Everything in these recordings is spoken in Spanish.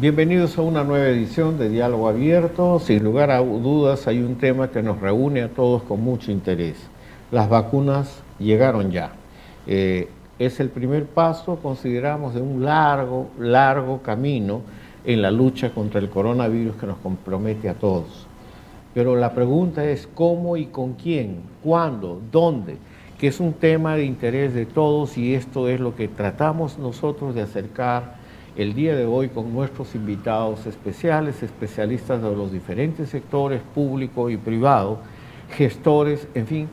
Bienvenidos a una nueva edición de Diálogo Abierto. Sin lugar a dudas hay un tema que nos reúne a todos con mucho interés. Las vacunas llegaron ya. Es el primer paso, consideramos, de un largo camino en la lucha contra el coronavirus que nos compromete a todos. Pero la pregunta es cómo y con quién, cuándo, dónde, que es un tema de interés de todos y esto es lo que tratamos nosotros de acercar el día de hoy con nuestros invitados especiales, especialistas de los diferentes sectores público y privado, gestores, en fin,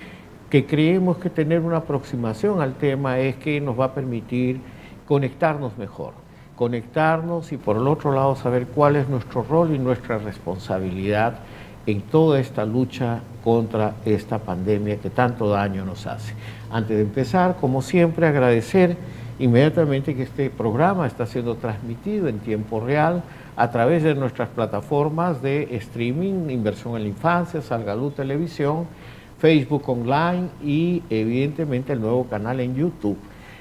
que creemos que tener una aproximación al tema es que nos va a permitir conectarnos mejor, conectarnos y por el otro lado saber cuál es nuestro rol y nuestra responsabilidad en toda esta lucha contra esta pandemia que tanto daño nos hace. Antes de empezar, como siempre, agradecer inmediatamente que este programa está siendo transmitido en tiempo real a través de nuestras plataformas de streaming, Inversión en la Infancia, Salgalú Televisión, Facebook Online y evidentemente el nuevo canal en YouTube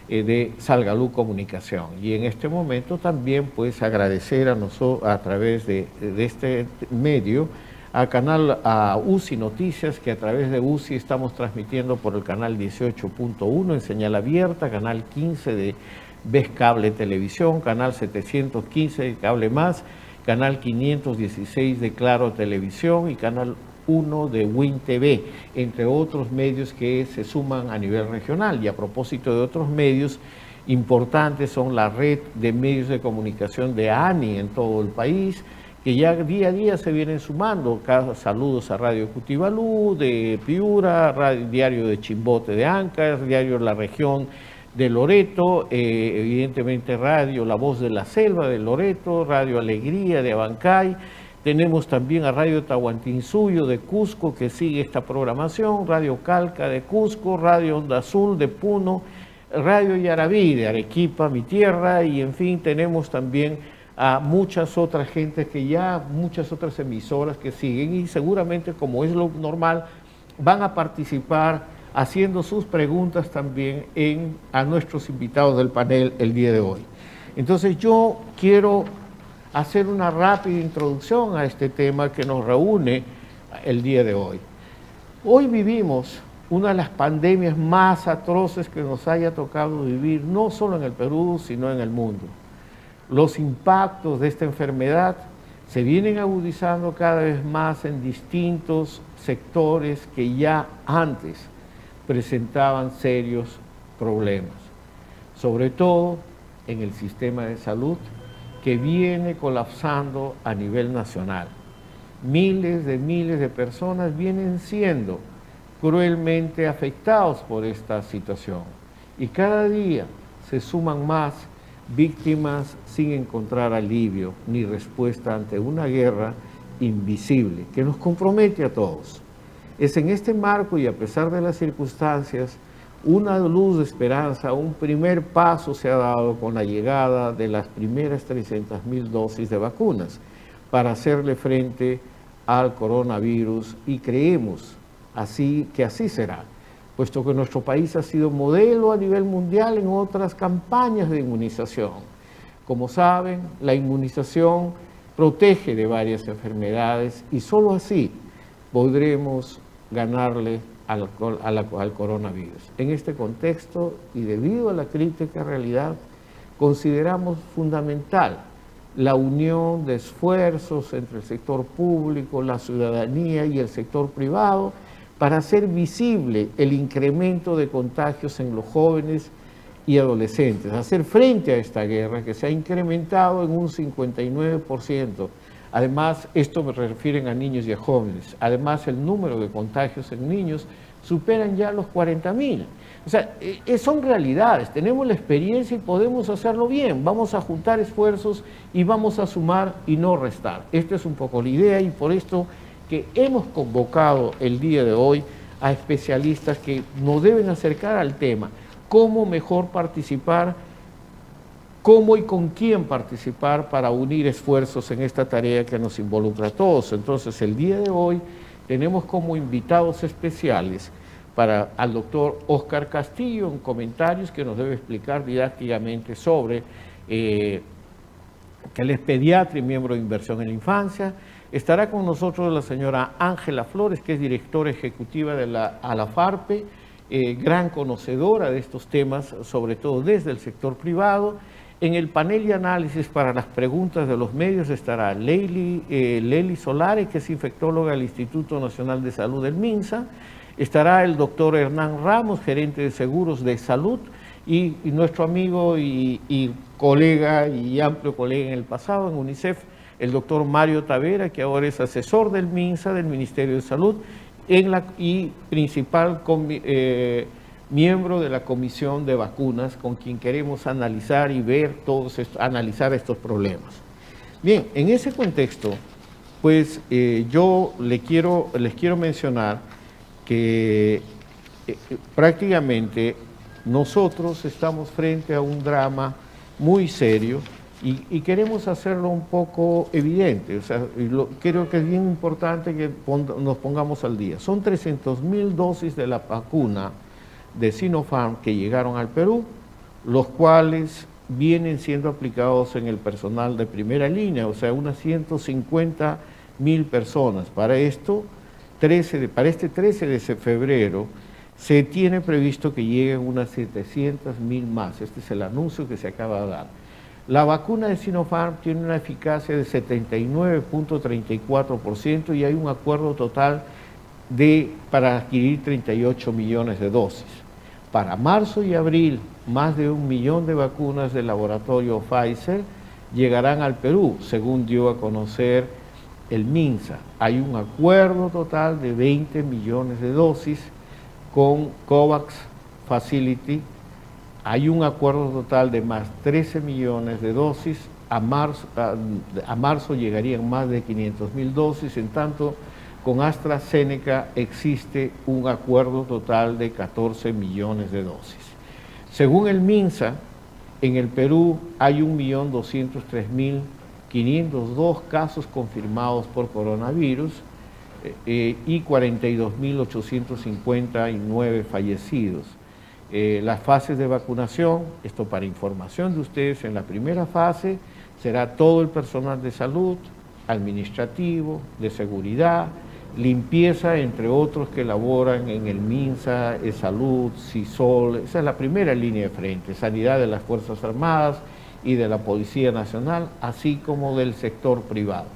de Salgalú Comunicación. Y en este momento también pues agradecer a nosotros a través de este medio a UCI Noticias, que a través de UCI estamos transmitiendo por el canal 18.1 en señal abierta, canal 15 de Ves Cable Televisión, canal 715 de Cable Más, canal 516 de Claro Televisión y canal 1 de Win TV, entre otros medios que se suman a nivel regional. Y a propósito de otros medios importantes son la red de medios de comunicación de ANI en todo el país, que ya día a día se vienen sumando. Saludos a Radio Cutibalú de Piura, Diario de Chimbote de Ancash, Diario La Región de Loreto, evidentemente Radio La Voz de la Selva de Loreto, Radio Alegría de Abancay. Tenemos también a Radio Tahuantinsuyo de Cusco, que sigue esta programación, Radio Calca de Cusco, Radio Onda Azul de Puno, Radio Yarabí de Arequipa, mi tierra, y en fin, tenemos también a muchas otras gentes que ya, muchas otras emisoras que siguen y seguramente, como es lo normal, van a participar haciendo sus preguntas también a nuestros invitados del panel el día de hoy. Entonces yo quiero hacer una rápida introducción a este tema que nos reúne el día de hoy. Hoy vivimos una de las pandemias más atroces que nos haya tocado vivir, no solo en el Perú, sino en el mundo. Los impactos de esta enfermedad se vienen agudizando cada vez más en distintos sectores que ya antes presentaban serios problemas, sobre todo en el sistema de salud que viene colapsando a nivel nacional. Miles de personas vienen siendo cruelmente afectados por esta situación y cada día se suman más víctimas sin encontrar alivio ni respuesta ante una guerra invisible que nos compromete a todos. Es en este marco y a pesar de las circunstancias, una luz de esperanza, un primer paso se ha dado con la llegada de las primeras 300.000 dosis de vacunas para hacerle frente al coronavirus y creemos que así será, puesto que nuestro país ha sido modelo a nivel mundial en otras campañas de inmunización. Como saben, la inmunización protege de varias enfermedades y solo así podremos ganarle al coronavirus. En este contexto y debido a la crítica realidad, consideramos fundamental la unión de esfuerzos entre el sector público, la ciudadanía y el sector privado para hacer visible el incremento de contagios en los jóvenes y adolescentes, hacer frente a esta guerra que se ha incrementado en un 59%. Además, esto me refieren a niños y a jóvenes. Además, el número de contagios en niños superan ya los 40.000. O sea, son realidades, tenemos la experiencia y podemos hacerlo bien. Vamos a juntar esfuerzos y vamos a sumar y no restar. Esta es un poco la idea y por esto que hemos convocado el día de hoy a especialistas que nos deben acercar al tema, cómo mejor participar, cómo y con quién participar para unir esfuerzos en esta tarea que nos involucra a todos. Entonces, el día de hoy tenemos como invitados especiales al doctor Óscar Castillo en comentarios que nos debe explicar didácticamente sobre que él es pediatra y miembro de Inversión en la Infancia. Estará con nosotros la señora Ángela Flores, que es directora ejecutiva de la ALAFARPE, gran conocedora de estos temas, sobre todo desde el sector privado. En el panel de análisis para las preguntas de los medios estará Lely Solare, que es infectóloga del Instituto Nacional de Salud del MINSA. Estará el doctor Hernán Ramos, gerente de seguros de salud, y nuestro amigo y colega y amplio colega en el pasado en UNICEF, el doctor Mario Tavera, que ahora es asesor del MINSA, del Ministerio de Salud, y principal miembro de la Comisión de Vacunas, con quien queremos analizar y ver analizar estos problemas. Bien, en ese contexto, pues yo les quiero mencionar que prácticamente nosotros estamos frente a un drama muy serio y queremos hacerlo un poco evidente. O sea, creo que es bien importante que nos pongamos al día. Son 300.000 dosis de la vacuna de Sinopharm que llegaron al Perú, los cuales vienen siendo aplicados en el personal de primera línea, o sea, unas 150.000 personas. Para este 13 de febrero se tiene previsto que lleguen unas 700.000 más. Este es el anuncio que se acaba de dar. La vacuna de Sinopharm tiene una eficacia de 79.34% y hay un acuerdo total para adquirir 38 millones de dosis. Para marzo y abril, más de 1 millón de vacunas del laboratorio Pfizer llegarán al Perú, según dio a conocer el MINSA. Hay un acuerdo total de 20 millones de dosis con COVAX Facility. Hay un acuerdo total de más 13 millones de dosis. A marzo llegarían más de 500.000 dosis, en tanto con AstraZeneca existe un acuerdo total de 14 millones de dosis. Según el MINSA, en el Perú hay 1.203.502 casos confirmados por coronavirus y 42.859 fallecidos. Las fases de vacunación, esto para información de ustedes, en la primera fase será todo el personal de salud, administrativo, de seguridad, limpieza, entre otros que laboran en el MINSA, Salud, CISOL. Esa es la primera línea de frente, sanidad de las Fuerzas Armadas y de la Policía Nacional, así como del sector privado.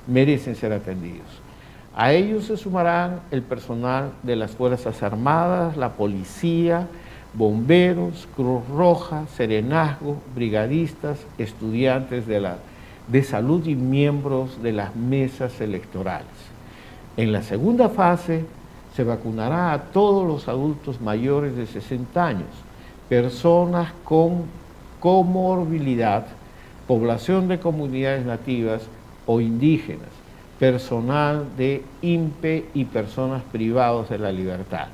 Merecen ser atendidos. A ellos se sumarán el personal de las Fuerzas Armadas, la Policía, bomberos, Cruz Roja, Serenazgo, brigadistas, estudiantes de salud y miembros de las mesas electorales. En la segunda fase se vacunará a todos los adultos mayores de 60 años, personas con comorbilidad, población de comunidades nativas o indígenas, personal de INPE y personas privadas de la libertad.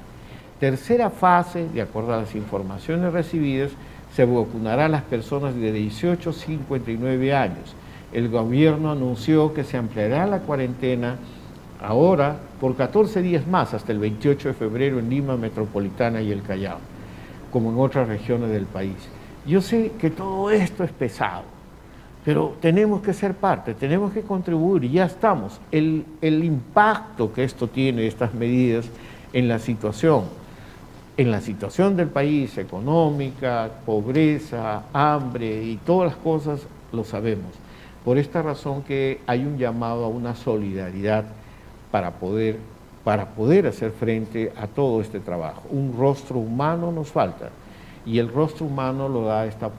Tercera fase, de acuerdo a las informaciones recibidas, se vacunará a las personas de 18 a 59 años. El gobierno anunció que se ampliará la cuarentena ahora por 14 días más, hasta el 28 de febrero en Lima Metropolitana y el Callao, como en otras regiones del país. Yo sé que todo esto es pesado, pero tenemos que ser parte, tenemos que contribuir y ya estamos. El impacto que esto tiene, estas medidas, en la situación del país, económica, pobreza, hambre y todas las cosas, lo sabemos. Por esta razón que hay un llamado a una solidaridad para poder hacer frente a todo este trabajo. Un rostro humano nos falta y el rostro humano lo da esta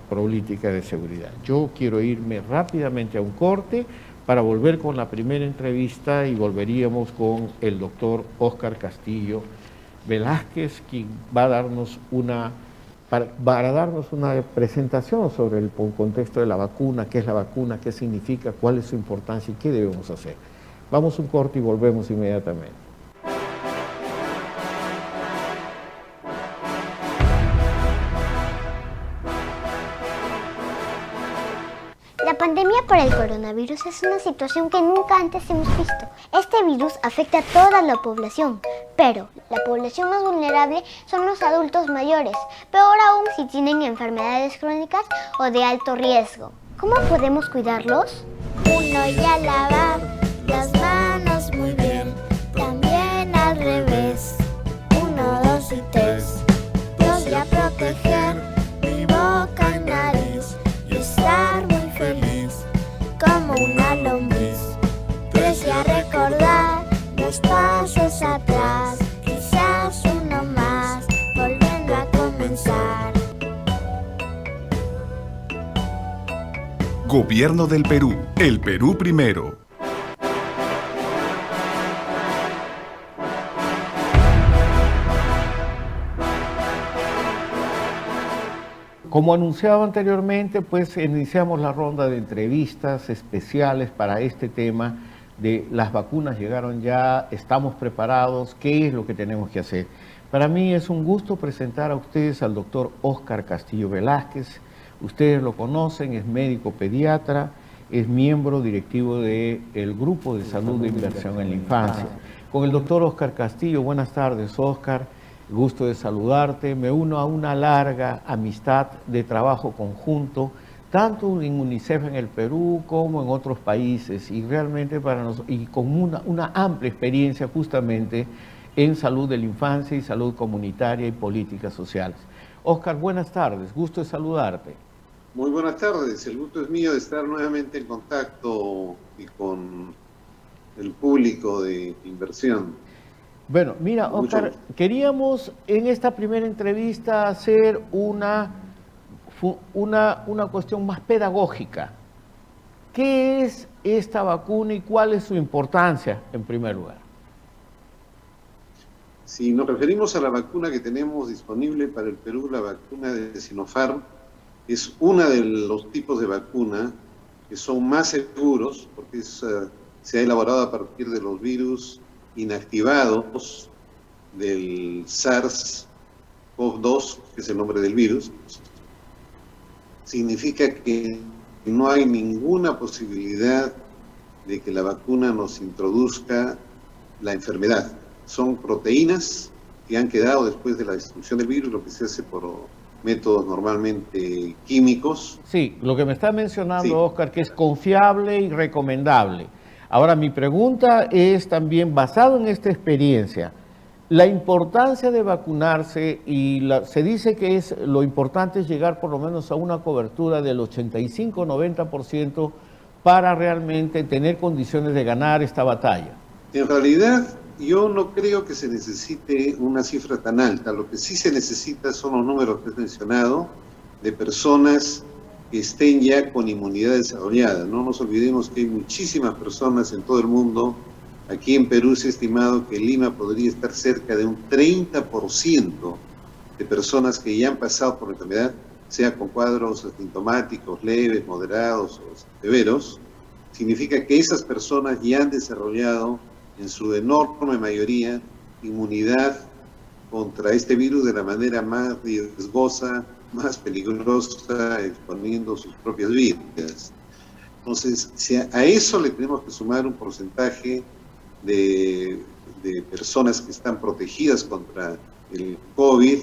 política de seguridad. Yo quiero irme rápidamente a un corte para volver con la primera entrevista y volveríamos con el doctor Óscar Castillo Velázquez, quien va a darnos una presentación sobre el contexto de la vacuna, qué es la vacuna, qué significa, cuál es su importancia y qué debemos hacer. Vamos a un corte y volvemos inmediatamente. La pandemia por el coronavirus es una situación que nunca antes hemos visto. Este virus afecta a toda la población, pero la población más vulnerable son los adultos mayores, peor aún si tienen enfermedades crónicas o de alto riesgo, ¿Cómo podemos cuidarlos? 1 y a lavar las manos muy bien, también al revés. 1, 2 y 3. 2 y a proteger mi boca y nariz y estar muy feliz como una lombriz. 3 y a recordar 2 pasos atrás, quizás uno más, volviendo a comenzar. Gobierno del Perú. El Perú primero. Como anunciaba anteriormente, pues iniciamos la ronda de entrevistas especiales para este tema de las vacunas llegaron ya, estamos preparados, ¿qué es lo que tenemos que hacer? Para mí es un gusto presentar a ustedes al doctor Óscar Castillo Velázquez. Ustedes lo conocen, es médico pediatra, es miembro directivo del Grupo de Salud de Inversión en la Infancia. Con el doctor Óscar Castillo, buenas tardes, Óscar, gusto de saludarte. Me uno a una larga amistad de trabajo conjunto, tanto en UNICEF en el Perú como en otros países, y realmente para nosotros, y con una amplia experiencia justamente en salud de la infancia y salud comunitaria y políticas sociales. Óscar, buenas tardes, gusto de saludarte. Muy buenas tardes, el gusto es mío de estar nuevamente en contacto y con el público de inversión. Bueno, mira, Óscar, queríamos en esta primera entrevista hacer una cuestión más pedagógica. ¿Qué es esta vacuna y cuál es su importancia en primer lugar? Si nos referimos a la vacuna que tenemos disponible para el Perú, la vacuna de Sinopharm, es una de los tipos de vacuna que son más seguros porque se ha elaborado a partir de los virus inactivados del SARS-CoV-2, que es el nombre del virus. Significa que no hay ninguna posibilidad de que la vacuna nos introduzca la enfermedad. Son proteínas que han quedado después de la destrucción del virus, lo que se hace por métodos normalmente químicos. Sí, lo que me está mencionando, Óscar, que es confiable y recomendable. Ahora, mi pregunta es también, basado en esta experiencia, la importancia de vacunarse, y se dice que lo importante es llegar por lo menos a una cobertura del 85-90% para realmente tener condiciones de ganar esta batalla. En realidad, yo no creo que se necesite una cifra tan alta. Lo que sí se necesita son los números que has mencionado de personas que estén ya con inmunidad desarrollada. No nos olvidemos que hay muchísimas personas en todo el mundo. Aquí en Perú se ha estimado que en Lima podría estar cerca de un 30% de personas que ya han pasado por la enfermedad, sea con cuadros asintomáticos, leves, moderados o severos. Significa que esas personas ya han desarrollado en su enorme mayoría inmunidad contra este virus de la manera más riesgosa, más peligrosa, exponiendo sus propias vidas. Entonces, a eso le tenemos que sumar un porcentaje de personas que están protegidas contra el COVID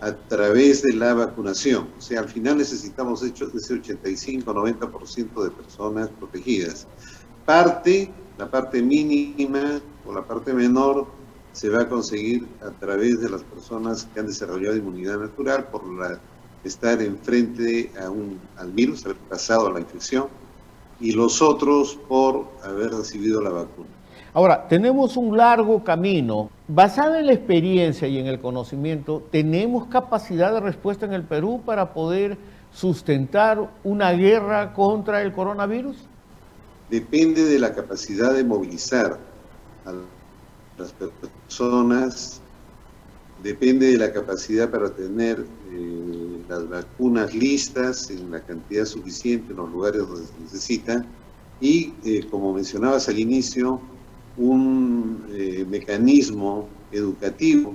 a través de la vacunación. O sea, al final necesitamos ese 85-90% de personas protegidas. La parte mínima o la parte menor se va a conseguir a través de las personas que han desarrollado inmunidad natural por estar enfrente al virus, haber pasado la infección, y los otros por haber recibido la vacuna. Ahora, tenemos un largo camino. Basado en la experiencia y en el conocimiento, ¿tenemos capacidad de respuesta en el Perú para poder sustentar una guerra contra el coronavirus? Depende de la capacidad de movilizar a las personas, depende de la capacidad para tener las vacunas listas en la cantidad suficiente en los lugares donde se necesita y, como mencionabas al inicio, un mecanismo educativo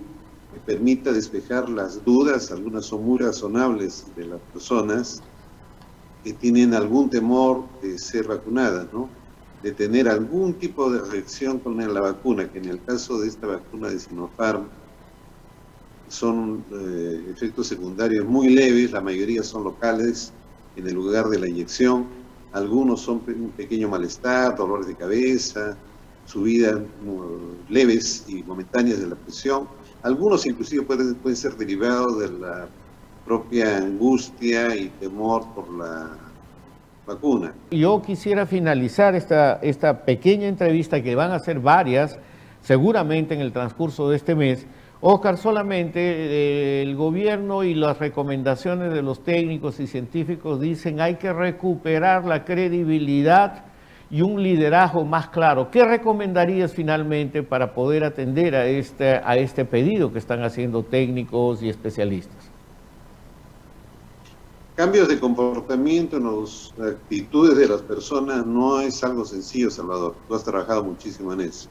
que permita despejar las dudas. Algunas son muy razonables de las personas que tienen algún temor de ser vacunadas, ¿no? De tener algún tipo de reacción con la vacuna, que en el caso de esta vacuna de Sinopharm son efectos secundarios muy leves, la mayoría son locales, en el lugar de la inyección. Algunos son un pequeño malestar, dolores de cabeza, subidas leves y momentáneas de la presión. Algunos inclusive pueden ser derivados de la propia angustia y temor por la vacuna. Yo quisiera finalizar esta pequeña entrevista, que van a ser varias, seguramente en el transcurso de este mes. Óscar, solamente el gobierno y las recomendaciones de los técnicos y científicos dicen hay que recuperar la credibilidad y un liderazgo más claro. ¿Qué recomendarías finalmente para poder atender a este pedido que están haciendo técnicos y especialistas? Cambios de comportamiento en las actitudes de las personas no es algo sencillo, Salvador. Tú has trabajado muchísimo en eso.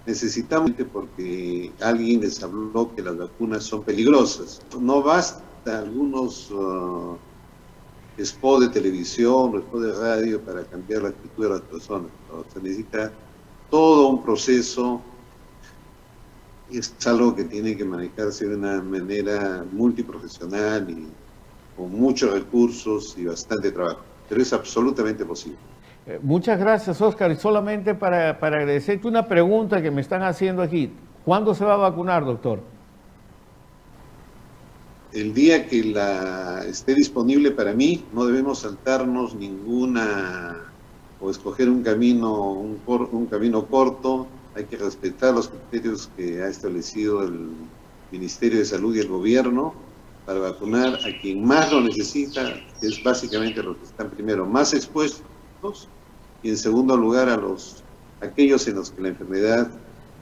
Necesitamos, porque alguien les habló que las vacunas son peligrosas. No basta algunos spots de televisión o spots de radio para cambiar la actitud de las personas. ¿No? Se necesita todo un proceso. Es algo que tiene que manejarse de una manera multiprofesional y con muchos recursos y bastante trabajo, pero es absolutamente posible. Muchas gracias, Óscar. Y solamente para agradecerte una pregunta que me están haciendo aquí. ¿Cuándo se va a vacunar, doctor? El día que esté disponible para mí. No debemos saltarnos ninguna o escoger un camino corto. Hay que respetar los criterios que ha establecido el Ministerio de Salud y el gobierno para vacunar a quien más lo necesita, que es básicamente los que están primero más expuestos, y en segundo lugar aquellos en los que la enfermedad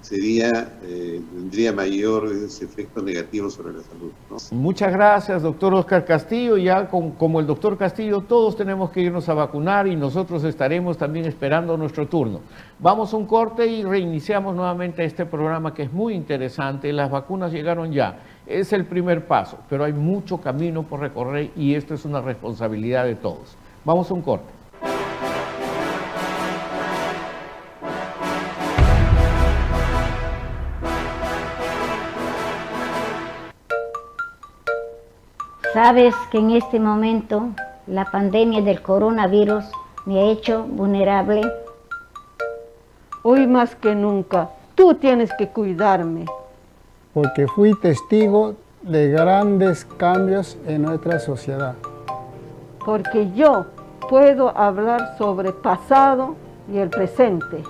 tendría mayores efectos negativos sobre la salud, ¿no? Muchas gracias, doctor Óscar Castillo. Ya como el doctor Castillo, todos tenemos que irnos a vacunar y nosotros estaremos también esperando nuestro turno. Vamos a un corte y reiniciamos nuevamente este programa que es muy interesante. Las vacunas llegaron ya. Es el primer paso, pero hay mucho camino por recorrer y esto es una responsabilidad de todos. Vamos a un corte. Sabes que en este momento la pandemia del coronavirus me ha hecho vulnerable. Hoy más que nunca, tú tienes que cuidarme. Porque fui testigo de grandes cambios en nuestra sociedad. Porque yo puedo hablar sobre el pasado y el presente.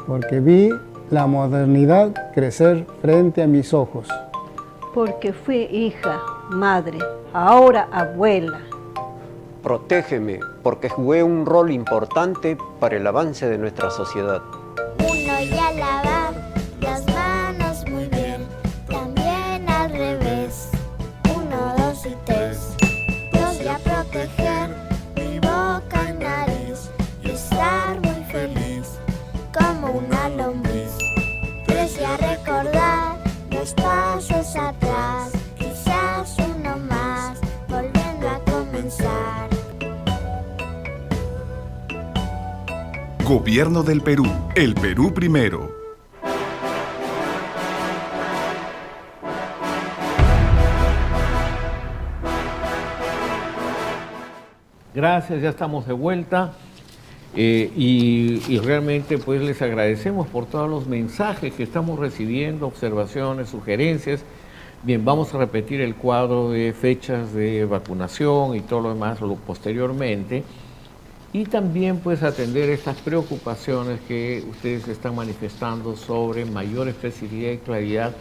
Porque vi la modernidad crecer frente a mis ojos. Porque fui hija, madre, ahora abuela. Protégeme, porque jugué un rol importante para el avance de nuestra sociedad. Uno y a lavar las manos muy bien, también al revés. 1, 2 y 3. 2 y a proteger mi boca y nariz y estar muy feliz como una lombriz. 3 y a recordar los pasos atrás, quizás uno más, volviendo a comenzar. Gobierno del Perú, el Perú primero. Gracias, ya estamos de vuelta y realmente pues les agradecemos por todos los mensajes que estamos recibiendo, observaciones, sugerencias. Bien, vamos a repetir el cuadro de fechas de vacunación y todo lo demás posteriormente. Y también pues atender estas preocupaciones que ustedes están manifestando sobre mayor especificidad y claridad,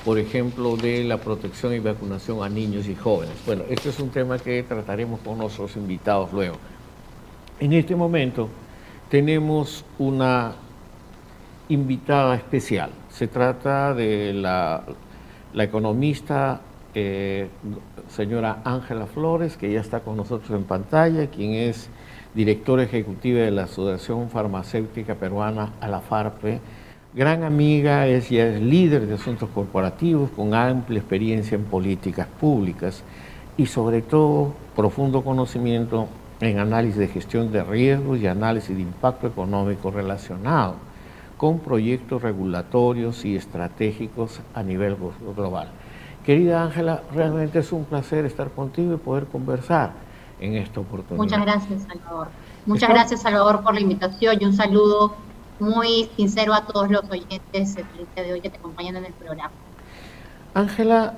por ejemplo, de la protección y vacunación a niños y jóvenes. Bueno, este es un tema que trataremos con nuestros invitados luego. En este momento tenemos una invitada especial. Se trata de la economista señora Ángela Flores, que ya está con nosotros en pantalla, quien es directora ejecutiva de la Asociación Farmacéutica Peruana, ALAFARPE, gran amiga, ella es líder de asuntos corporativos con amplia experiencia en políticas públicas y sobre todo profundo conocimiento en análisis de gestión de riesgos y análisis de impacto económico relacionado con proyectos regulatorios y estratégicos a nivel global. Querida Ángela, realmente es un placer estar contigo y poder conversar. en esta oportunidad. Muchas gracias, Salvador. Muchas gracias, Salvador, por la invitación y un saludo muy sincero a todos los oyentes el día de hoy que te acompañan en el programa. Ángela,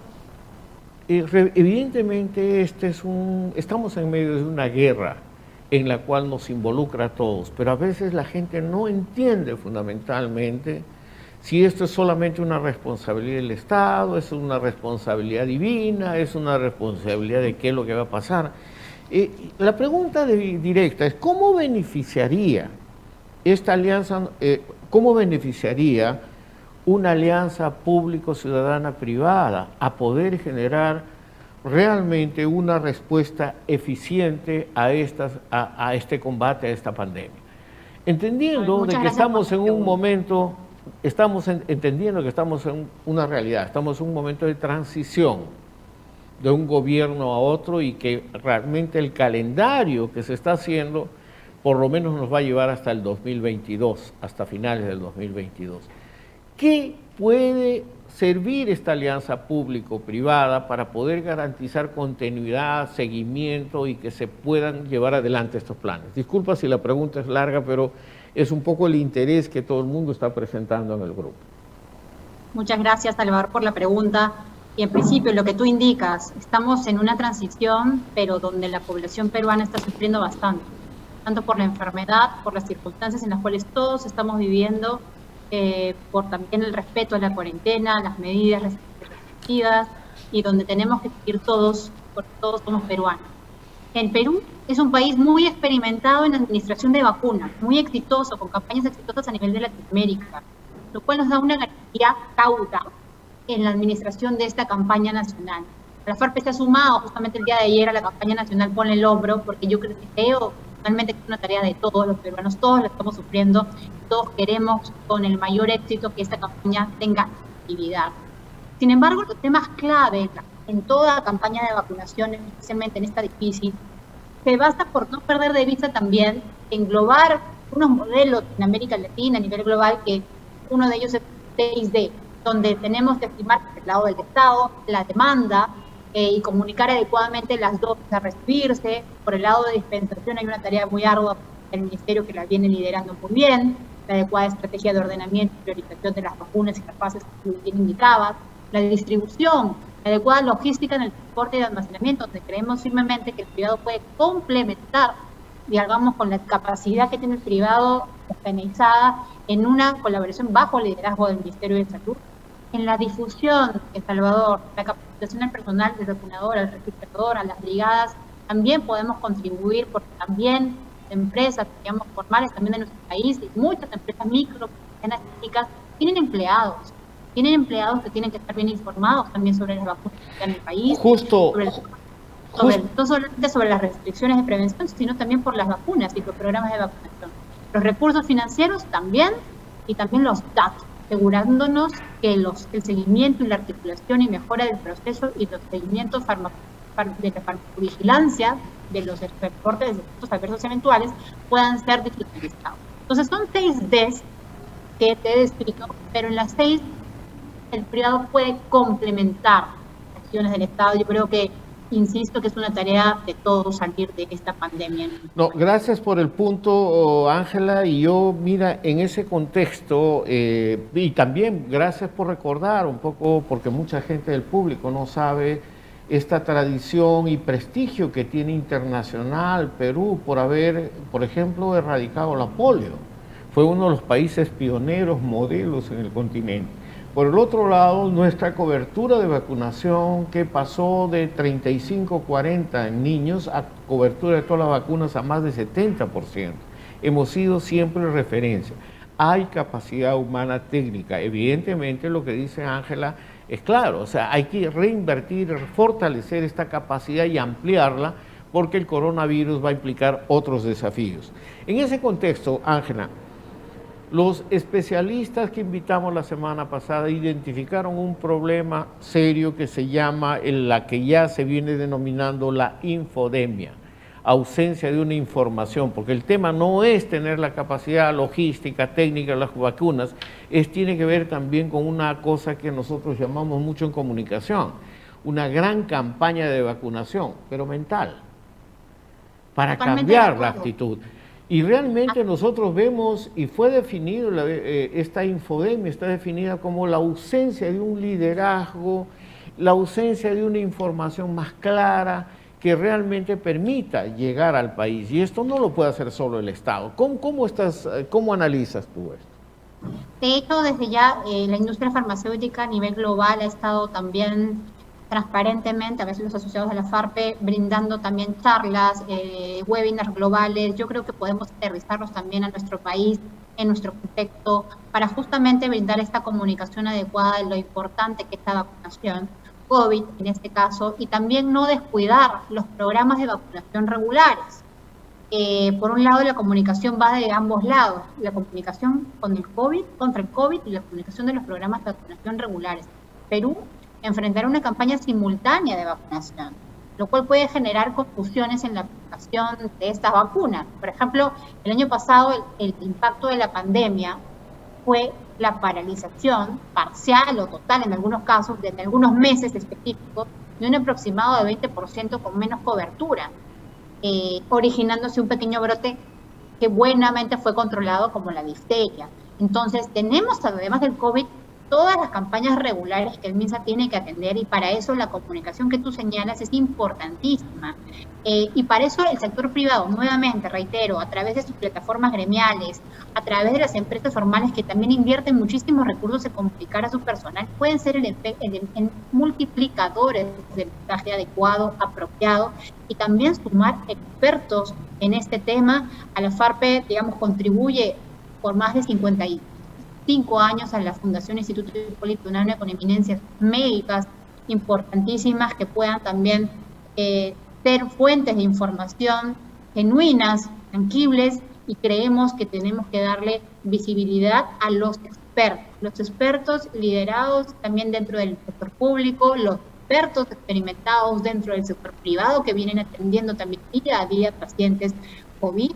evidentemente estamos en medio de una guerra en la cual nos involucra a todos, pero a veces la gente no entiende fundamentalmente si esto es solamente una responsabilidad del Estado, es una responsabilidad divina, es una responsabilidad de qué es lo que va a pasar. La pregunta directa es, ¿cómo beneficiaría esta alianza, cómo beneficiaría una alianza público-ciudadana-privada a poder generar realmente una respuesta eficiente a este combate, a esta pandemia? Entendiendo de que estamos en un momento, entendiendo que estamos en una realidad, estamos en un momento de transición de un gobierno a otro y que realmente el calendario que se está haciendo por lo menos nos va a llevar hasta el 2022, hasta finales del 2022. ¿Qué puede servir esta alianza público-privada para poder garantizar continuidad, seguimiento y que se puedan llevar adelante estos planes? Disculpa si la pregunta es larga, pero es un poco el interés que todo el mundo está presentando en el grupo. Muchas gracias, Salvador, por la pregunta. Y en principio, lo que tú indicas, estamos en una transición, pero donde la población peruana está sufriendo bastante, tanto por la enfermedad, por las circunstancias en las cuales todos estamos viviendo, por también el respeto a la cuarentena, las medidas restrictivas, y donde tenemos que seguir todos, porque todos somos peruanos. El Perú es un país muy experimentado en la administración de vacunas, muy exitoso, con campañas exitosas a nivel de Latinoamérica, lo cual nos da una garantía cauta en la administración de esta campaña nacional. La FARC se ha sumado justamente el día de ayer a la campaña nacional Ponle el Hombro, porque yo creo realmente que es una tarea de todos los peruanos, todos la estamos sufriendo, todos queremos con el mayor éxito que esta campaña tenga actividad. Sin embargo, los temas clave en toda campaña de vacunación, especialmente en esta difícil, se basa por no perder de vista también englobar unos modelos en América Latina a nivel global, que uno de ellos es 6D, donde tenemos que estimar por el lado del Estado la demanda y comunicar adecuadamente las dosis a recibirse. Por el lado de dispensación hay una tarea muy ardua del Ministerio que la viene liderando muy bien, la adecuada estrategia de ordenamiento y priorización de las vacunas y las fases que bien indicabas, la distribución, la adecuada logística en el transporte y almacenamiento, donde creemos firmemente que el privado puede complementar, digamos, con la capacidad que tiene el privado organizada en una colaboración bajo liderazgo del Ministerio de Salud. En la difusión, en Salvador, la capacitación del personal, del vacunador, al registrador, a las brigadas, también podemos contribuir, porque también empresas, digamos, formales también de nuestro país, y muchas empresas micro, pequeñas, chicas, tienen empleados que tienen que estar bien informados también sobre las vacunas que están en el país, no solamente sobre las restricciones de prevención, sino también por las vacunas y los programas de vacunación. Los recursos financieros también, y también los datos, asegurándonos que el seguimiento y la articulación y mejora del proceso y los seguimientos de la farmacovigilancia de los reportes de efectos adversos eventuales puedan ser digitalizados. Entonces son 6 Ds que te he descrito, pero en las 6 el privado puede complementar acciones del Estado. Yo creo que, insisto, que es una tarea de todos salir de esta pandemia. No, gracias por el punto, Ángela, y yo, mira, en ese contexto, y también gracias por recordar un poco, porque mucha gente del público no sabe esta tradición y prestigio que tiene internacional Perú por haber, por ejemplo, erradicado la polio. Fue uno de los países pioneros, modelos en el continente. Por el otro lado, nuestra cobertura de vacunación, que pasó de 35-40 en niños a cobertura de todas las vacunas a más de 70%. Hemos sido siempre referencia. Hay capacidad humana técnica. Evidentemente, lo que dice Ángela es claro. O sea, hay que reinvertir, fortalecer esta capacidad y ampliarla, porque el coronavirus va a implicar otros desafíos. En ese contexto, Ángela, los especialistas que invitamos la semana pasada identificaron un problema serio que se llama, la que ya se viene denominando la infodemia, ausencia de una información, porque el tema no es tener la capacidad logística, técnica de las vacunas, tiene que ver también con una cosa que nosotros llamamos mucho en comunicación, una gran campaña de vacunación, pero mental. para cambiar la actitud. Y realmente nosotros vemos, y fue definido, esta infodemia está definida como la ausencia de un liderazgo, la ausencia de una información más clara que realmente permita llegar al país. Y esto no lo puede hacer solo el Estado. ¿Cómo analizas tú esto? De hecho, desde ya la industria farmacéutica a nivel global ha estado también transparentemente, a veces los asociados de la FARPE, brindando también charlas, webinars globales. Yo creo que podemos aterrizarlos también a nuestro país, en nuestro contexto, para justamente brindar esta comunicación adecuada de lo importante que es la vacunación COVID, en este caso, y también no descuidar los programas de vacunación regulares. Por un lado, la comunicación va de ambos lados, la comunicación con el COVID, contra el COVID, y la comunicación de los programas de vacunación regulares. Perú enfrentará una campaña simultánea de vacunación, lo cual puede generar confusiones en la aplicación de estas vacunas. Por ejemplo, el año pasado el impacto de la pandemia fue la paralización parcial o total en algunos casos, en algunos meses específicos, de un aproximado de 20% con menos cobertura, originándose un pequeño brote que buenamente fue controlado como la difteria. Entonces, tenemos, además del COVID, todas las campañas regulares que el MINSA tiene que atender, y para eso la comunicación que tú señalas es importantísima. Y para eso el sector privado, nuevamente, reitero, a través de sus plataformas gremiales, a través de las empresas formales que también invierten muchísimos recursos en comunicar a su personal, pueden ser el multiplicadores del mensaje adecuado, apropiado, y también sumar expertos en este tema. A la FARPE, digamos, contribuye por más de 55 años a la Fundación Instituto Hipólito Unanue con eminencias médicas importantísimas que puedan también ser fuentes de información genuinas, tangibles, y creemos que tenemos que darle visibilidad a los expertos liderados también dentro del sector público, los expertos experimentados dentro del sector privado que vienen atendiendo también día a día pacientes COVID.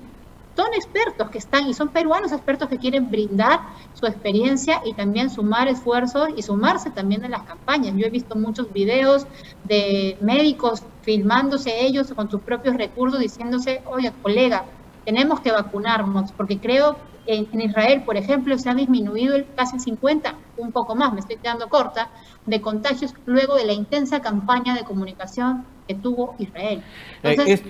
Son expertos que están, y son peruanos expertos que quieren brindar su experiencia y también sumar esfuerzos y sumarse también a las campañas. Yo he visto muchos videos de médicos filmándose ellos con sus propios recursos, diciéndose, oye, colega, tenemos que vacunarnos, porque creo en Israel, por ejemplo, se ha disminuido casi el 50, un poco más, me estoy quedando corta, de contagios luego de la intensa campaña de comunicación que tuvo Israel. Entonces,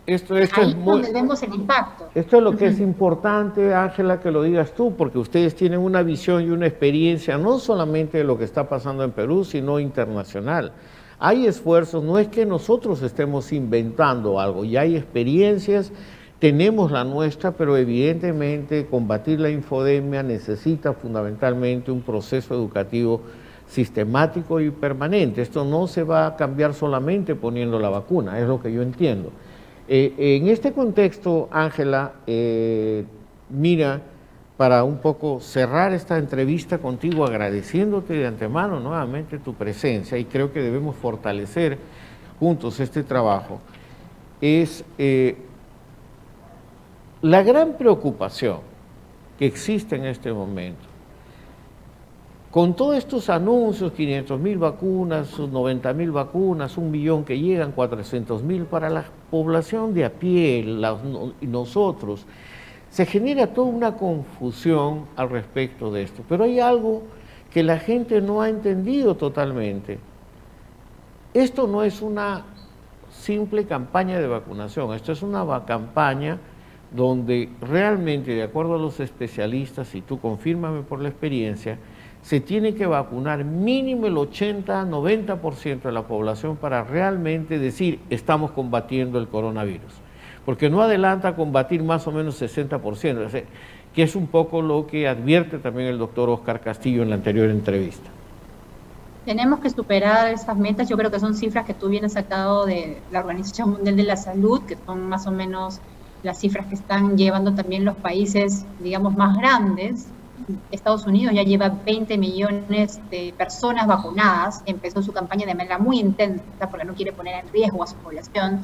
Esto ahí es donde vemos el impacto. Esto es lo que es importante, Ángela, que lo digas tú, porque ustedes tienen una visión y una experiencia no solamente de lo que está pasando en Perú, sino internacional. Hay esfuerzos, no es que nosotros estemos inventando algo, ya hay experiencias, tenemos la nuestra, pero evidentemente combatir la infodemia necesita fundamentalmente un proceso educativo sistemático y permanente. Esto no se va a cambiar solamente poniendo la vacuna, es lo que yo entiendo. En este contexto, Ángela, mira, para un poco cerrar esta entrevista contigo, agradeciéndote de antemano nuevamente tu presencia, y creo que debemos fortalecer juntos este trabajo, es la gran preocupación que existe en este momento. Con todos estos anuncios, 500.000 vacunas, 90.000 vacunas, 1 millón que llegan, 400.000 para la población de a pie, nosotros, se genera toda una confusión al respecto de esto. Pero hay algo que la gente no ha entendido totalmente. Esto no es una simple campaña de vacunación, esto es una campaña donde realmente, de acuerdo a los especialistas, y tú confírmame por la experiencia, se tiene que vacunar mínimo el 80-90% de la población para realmente decir estamos combatiendo el coronavirus. Porque no adelanta combatir más o menos 60%, que es un poco lo que advierte también el doctor Oscar Castillo en la anterior entrevista. Tenemos que superar esas metas. Yo creo que son cifras que tú vienes sacado de la Organización Mundial de la Salud, que son más o menos las cifras que están llevando también los países, digamos, más grandes. Estados Unidos ya lleva 20 millones de personas vacunadas, empezó su campaña de manera muy intensa porque no quiere poner en riesgo a su población.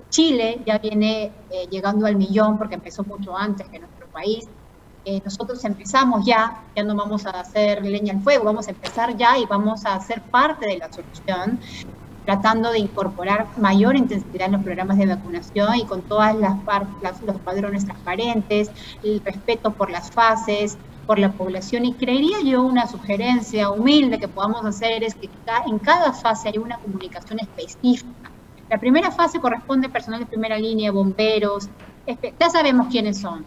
Chile ya viene llegando al 1 millón porque empezó mucho antes que nuestro país. Nosotros empezamos ya no vamos a hacer leña al fuego, vamos a empezar ya y vamos a ser parte de la solución. tratando de incorporar mayor intensidad en los programas de vacunación y con todas los padrones transparentes, el respeto por las fases, por la población. Y creería yo una sugerencia humilde que podamos hacer es que en cada fase haya una comunicación específica. La primera fase corresponde a personal de primera línea, bomberos, ya sabemos quiénes son.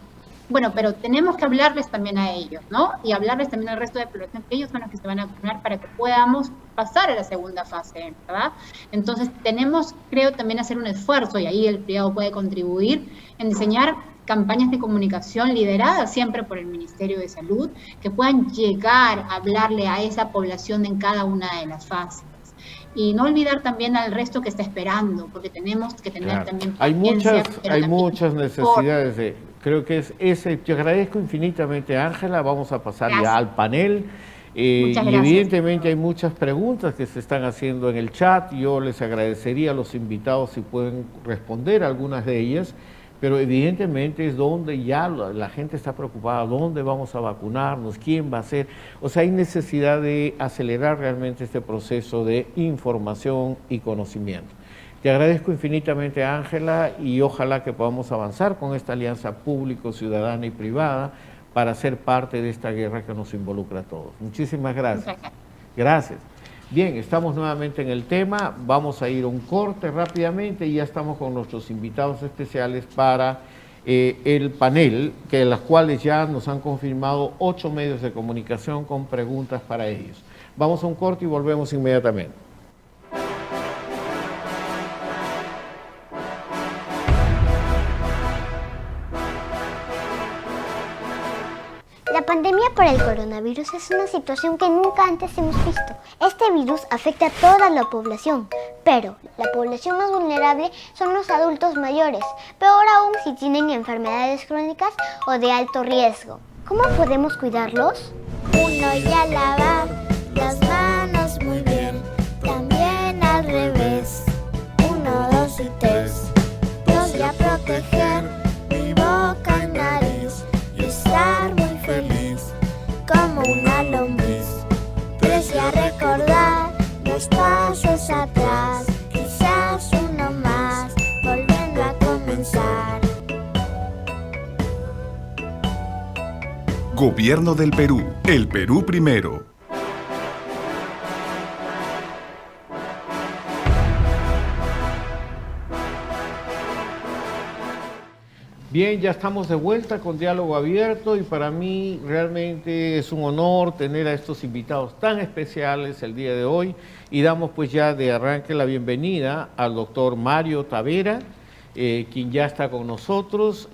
Bueno, pero tenemos que hablarles también a ellos, ¿no? Y hablarles también al resto de la población, que ellos son los que se van a vacunar para que podamos pasar a la segunda fase, ¿verdad? Entonces tenemos, creo, también hacer un esfuerzo, y ahí el privado puede contribuir, en diseñar campañas de comunicación lideradas siempre por el Ministerio de Salud, que puedan llegar a hablarle a esa población en cada una de las fases. Y no olvidar también al resto que está esperando, porque tenemos que tener también paciencia. Hay muchas necesidades de... Creo que es ese. Te agradezco infinitamente, Ángela. Vamos a pasar ya al panel. Y evidentemente hay muchas preguntas que se están haciendo en el chat. Yo les agradecería a los invitados si pueden responder algunas de ellas, pero evidentemente es donde ya la gente está preocupada, dónde vamos a vacunarnos, quién va a ser. O sea, hay necesidad de acelerar realmente este proceso de información y conocimiento. Te agradezco infinitamente, Ángela, y ojalá que podamos avanzar con esta alianza público, ciudadana y privada para ser parte de esta guerra que nos involucra a todos. Muchísimas gracias. Gracias. Bien, estamos nuevamente en el tema. Vamos a ir a un corte rápidamente y ya estamos con nuestros invitados especiales para el panel, que las cuales ya nos han confirmado 8 medios de comunicación con preguntas para ellos. Vamos a un corte y volvemos inmediatamente. La pandemia por el coronavirus es una situación que nunca antes hemos visto. Este virus afecta a toda la población, pero la población más vulnerable son los adultos mayores, peor aún si tienen enfermedades crónicas o de alto riesgo. ¿Cómo podemos cuidarlos? 1 y a lavar las manos muy bien, también al revés. 1, 2 y 3. 2 y a proteger mi boca y nariz y estar muy feliz como una lombriz. 3 y a recordar los pasos atrás, quizás uno más, volviendo a comenzar. Gobierno del Perú. El Perú primero. Bien, ya estamos de vuelta con Diálogo Abierto y para mí realmente es un honor tener a estos invitados tan especiales el día de hoy y damos pues ya de arranque la bienvenida al doctor Mario Tavera, quien ya está con nosotros.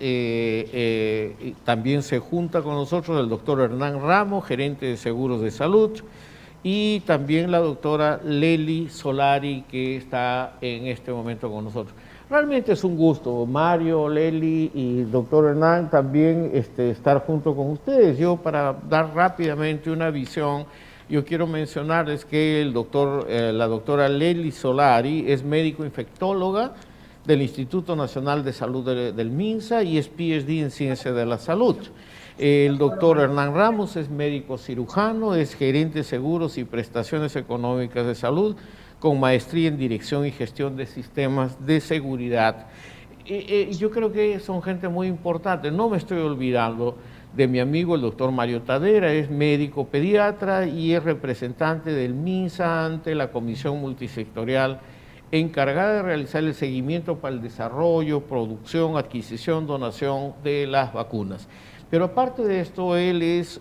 También se junta con nosotros el doctor Hernán Ramos, gerente de Seguros de Salud, y también la doctora Lely Solari, que está en este momento con nosotros. Realmente es un gusto, Mario, Lely y doctor Hernán, también estar junto con ustedes. Yo, para dar rápidamente una visión, yo quiero mencionarles que la doctora Lely Solari es médico infectóloga del Instituto Nacional de Salud del MINSA y es PhD en Ciencia de la Salud. El doctor Hernán Ramos es médico cirujano, es gerente de seguros y prestaciones económicas de salud, con maestría en Dirección y Gestión de Sistemas de Seguridad. Yo creo que son gente muy importante. No me estoy olvidando de mi amigo el doctor Mario Tavera, es médico pediatra y es representante del MINSA ante la Comisión Multisectorial encargada de realizar el seguimiento para el desarrollo, producción, adquisición, donación de las vacunas. Pero aparte de esto, él es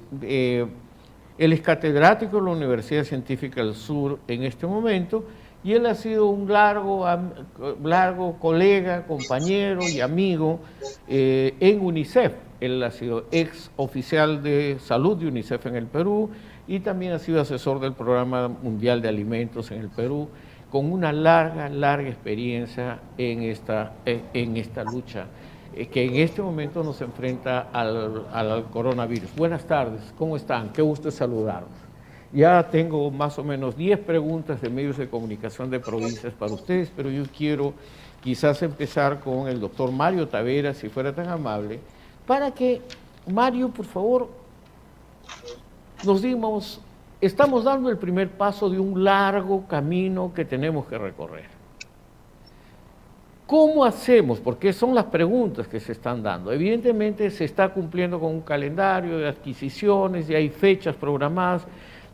catedrático de la Universidad Científica del Sur en este momento y él ha sido un largo colega, compañero y amigo en UNICEF. Él ha sido ex oficial de salud de UNICEF en el Perú y también ha sido asesor del Programa Mundial de Alimentos en el Perú, con una larga experiencia en esta lucha que en este momento nos enfrenta al coronavirus. Buenas tardes, ¿cómo están? Qué gusto saludarlos. Ya tengo más o menos 10 preguntas de medios de comunicación de provincias para ustedes, pero yo quiero quizás empezar con el doctor Mario Tavera, si fuera tan amable, para que, Mario, por favor, nos dimos estamos dando el primer paso de un largo camino que tenemos que recorrer. ¿Cómo hacemos? Porque son las preguntas que se están dando. Evidentemente se está cumpliendo con un calendario de adquisiciones y hay fechas programadas,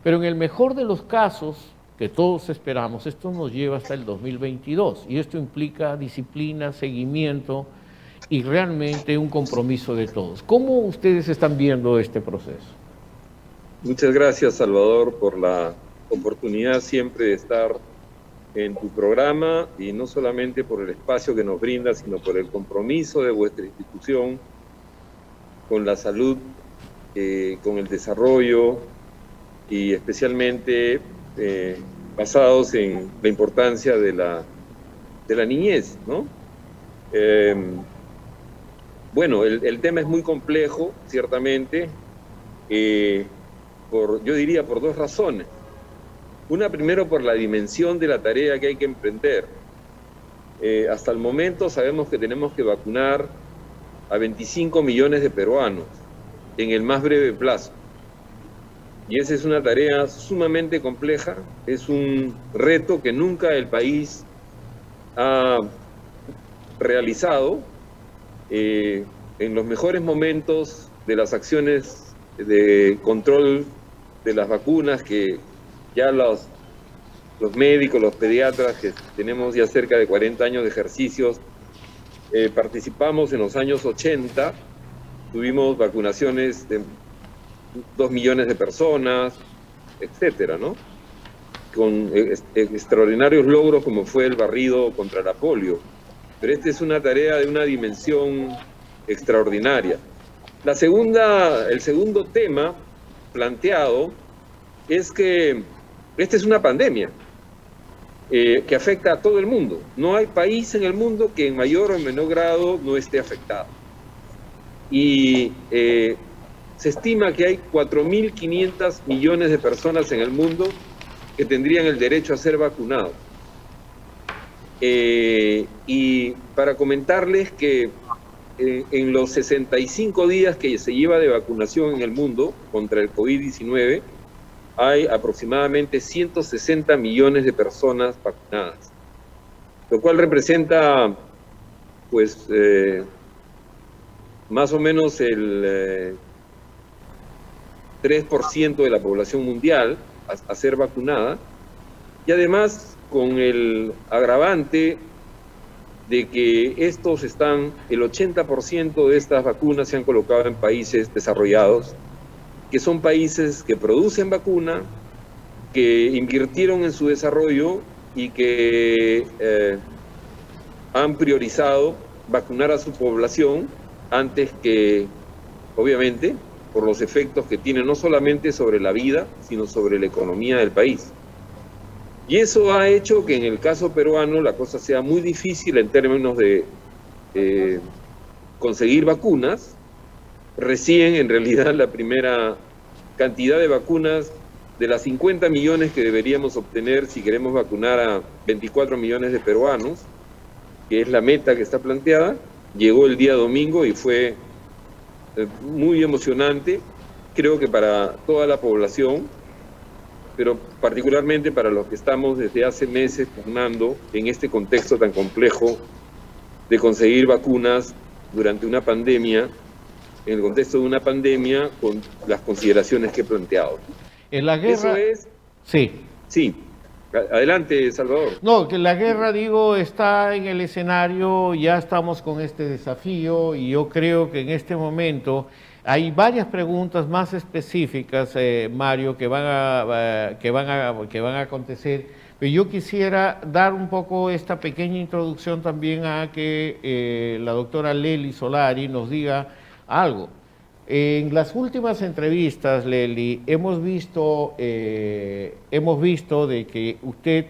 pero en el mejor de los casos, que todos esperamos, esto nos lleva hasta el 2022 y esto implica disciplina, seguimiento y realmente un compromiso de todos. ¿Cómo ustedes están viendo este proceso? Muchas gracias, Salvador, por la oportunidad siempre de estar en tu programa y no solamente por el espacio que nos brinda, sino por el compromiso de vuestra institución con la salud, con el desarrollo y especialmente basados en la importancia de la niñez, ¿no? Bueno, el tema es muy complejo, ciertamente, yo diría por dos razones. Una, primero, por la dimensión de la tarea que hay que emprender. Hasta el momento sabemos que tenemos que vacunar a 25 millones de peruanos en el más breve plazo. Y esa es una tarea sumamente compleja, es un reto que nunca el país ha realizado. En los mejores momentos de las acciones de control de las vacunas, que ya los médicos, los pediatras, que tenemos ya cerca de 40 años de ejercicios, participamos en los años 80, tuvimos vacunaciones de 2 millones de personas, etcétera, ¿no? Con extraordinarios logros como fue el barrido contra la polio. Pero esta es una tarea de una dimensión extraordinaria. El segundo tema planteado es que esta es una pandemia que afecta a todo el mundo. No hay país en el mundo que en mayor o menor grado no esté afectado. Y se estima que hay 4.500 millones de personas en el mundo que tendrían el derecho a ser vacunados. Y para comentarles que en los 65 días que se lleva de vacunación en el mundo contra el COVID-19, hay aproximadamente 160 millones de personas vacunadas, lo cual representa, pues, más o menos el 3% de la población mundial a ser vacunada, y además con el agravante de que el 80% de estas vacunas se han colocado en países desarrollados, que son países que producen vacuna, que invirtieron en su desarrollo y que han priorizado vacunar a su población antes que, obviamente, por los efectos que tiene no solamente sobre la vida, sino sobre la economía del país. Y eso ha hecho que en el caso peruano la cosa sea muy difícil en términos de conseguir vacunas. Recién, en realidad, la primera cantidad de vacunas de las 50 millones que deberíamos obtener si queremos vacunar a 24 millones de peruanos, que es la meta que está planteada, llegó el día domingo y fue muy emocionante, creo que para toda la población, pero particularmente para los que estamos desde hace meses pugnando en este contexto tan complejo de conseguir vacunas durante una pandemia, en el contexto de una pandemia, con las consideraciones que he planteado. En la guerra... Eso es... Sí. Sí. Adelante, Salvador. No, que la guerra, digo, está en el escenario, ya estamos con este desafío y yo creo que en este momento hay varias preguntas más específicas, Mario, que van a acontecer, pero yo quisiera dar un poco esta pequeña introducción también a que la doctora Lely Solari nos diga algo. En las últimas entrevistas, Lely, hemos visto de que usted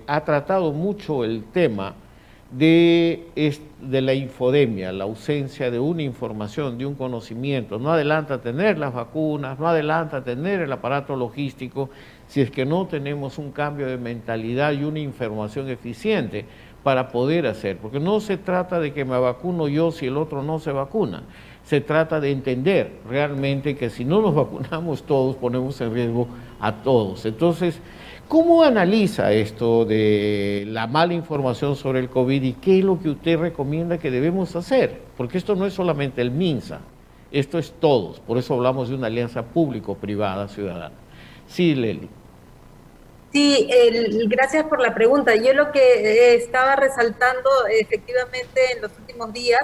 ha tratado mucho el tema de la infodemia, la ausencia de una información, de un conocimiento. No adelanta tener las vacunas, no adelanta tener el aparato logístico si es que no tenemos un cambio de mentalidad y una información eficiente para poder hacer. Porque no se trata de que me vacuno yo si el otro no se vacuna. Se trata de entender realmente que si no nos vacunamos todos ponemos en riesgo a todos. Entonces, ¿cómo analiza esto de la mala información sobre el COVID y qué es lo que usted recomienda que debemos hacer? Porque esto no es solamente el MINSA, esto es todos, por eso hablamos de una alianza público-privada ciudadana. Sí, Leli. Sí, gracias por la pregunta. Yo lo que estaba resaltando efectivamente en los últimos días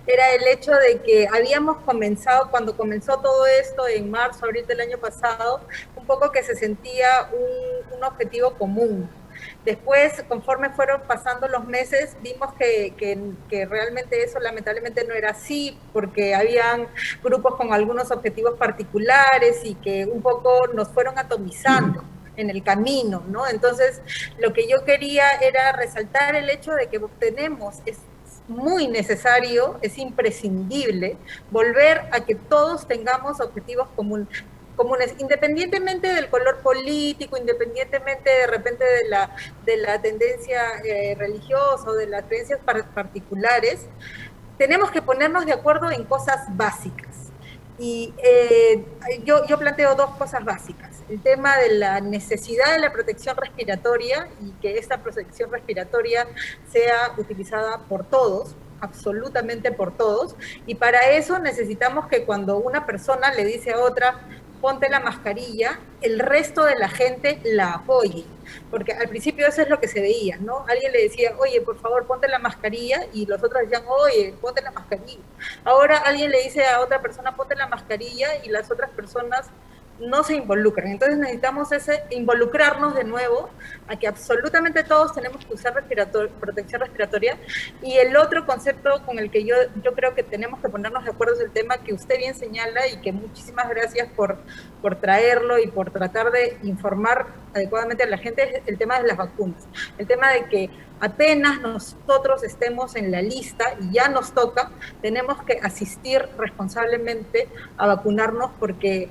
era el hecho de que habíamos comenzado, cuando comenzó todo esto en marzo, abril del año pasado, un poco que se sentía un objetivo común. Después, conforme fueron pasando los meses, vimos que realmente eso lamentablemente no era así, porque habían grupos con algunos objetivos particulares y que un poco nos fueron atomizando en el camino, ¿no? Entonces, lo que yo quería era resaltar el hecho de que es muy necesario, es imprescindible volver a que todos tengamos objetivos comunes, independientemente del color político, independientemente de repente de la tendencia religiosa o de las creencias particulares, tenemos que ponernos de acuerdo en cosas básicas. Y yo planteo dos cosas básicas. El tema de la necesidad de la protección respiratoria y que esta protección respiratoria sea utilizada por todos, absolutamente por todos. Y para eso necesitamos que cuando una persona le dice a otra, ponte la mascarilla, el resto de la gente la apoye. Porque al principio eso es lo que se veía, ¿no? Alguien le decía, oye, por favor, ponte la mascarilla, y los otros decían, oye, ponte la mascarilla. Ahora alguien le dice a otra persona, ponte la mascarilla, y las otras personas no se involucran. Entonces necesitamos involucrarnos de nuevo a que absolutamente todos tenemos que usar protección respiratoria. Y el otro concepto con el que yo creo que tenemos que ponernos de acuerdo es el tema que usted bien señala y que muchísimas gracias por traerlo y por tratar de informar adecuadamente a la gente, es el tema de las vacunas. El tema de que apenas nosotros estemos en la lista y ya nos toca, tenemos que asistir responsablemente a vacunarnos porque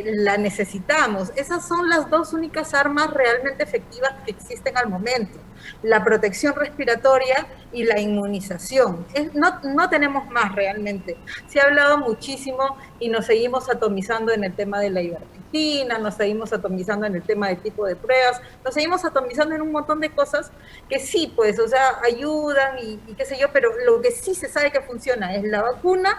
la necesitamos. Esas son las dos únicas armas realmente efectivas que existen al momento: la protección respiratoria y la inmunización. No tenemos más realmente. Se ha hablado muchísimo y nos seguimos atomizando en el tema de la ivermectina, nos seguimos atomizando en el tema de tipo de pruebas, nos seguimos atomizando en un montón de cosas que sí, pues, o sea, ayudan y qué sé yo, pero lo que sí se sabe que funciona es la vacuna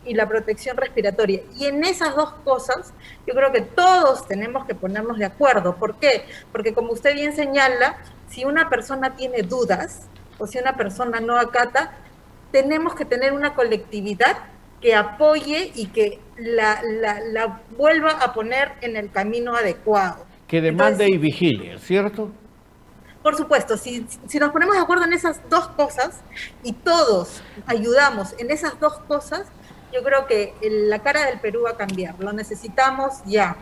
y la protección respiratoria. Y en esas dos cosas, yo creo que todos tenemos que ponernos de acuerdo. ¿Por qué? Porque como usted bien señala, si una persona tiene dudas o si una persona no acata, tenemos que tener una colectividad que apoye y que la vuelva a poner en el camino adecuado. Que demande y vigile, ¿cierto? Por supuesto, si nos ponemos de acuerdo en esas dos cosas y todos ayudamos en esas dos cosas, yo creo que la cara del Perú va a cambiar. Lo necesitamos ya.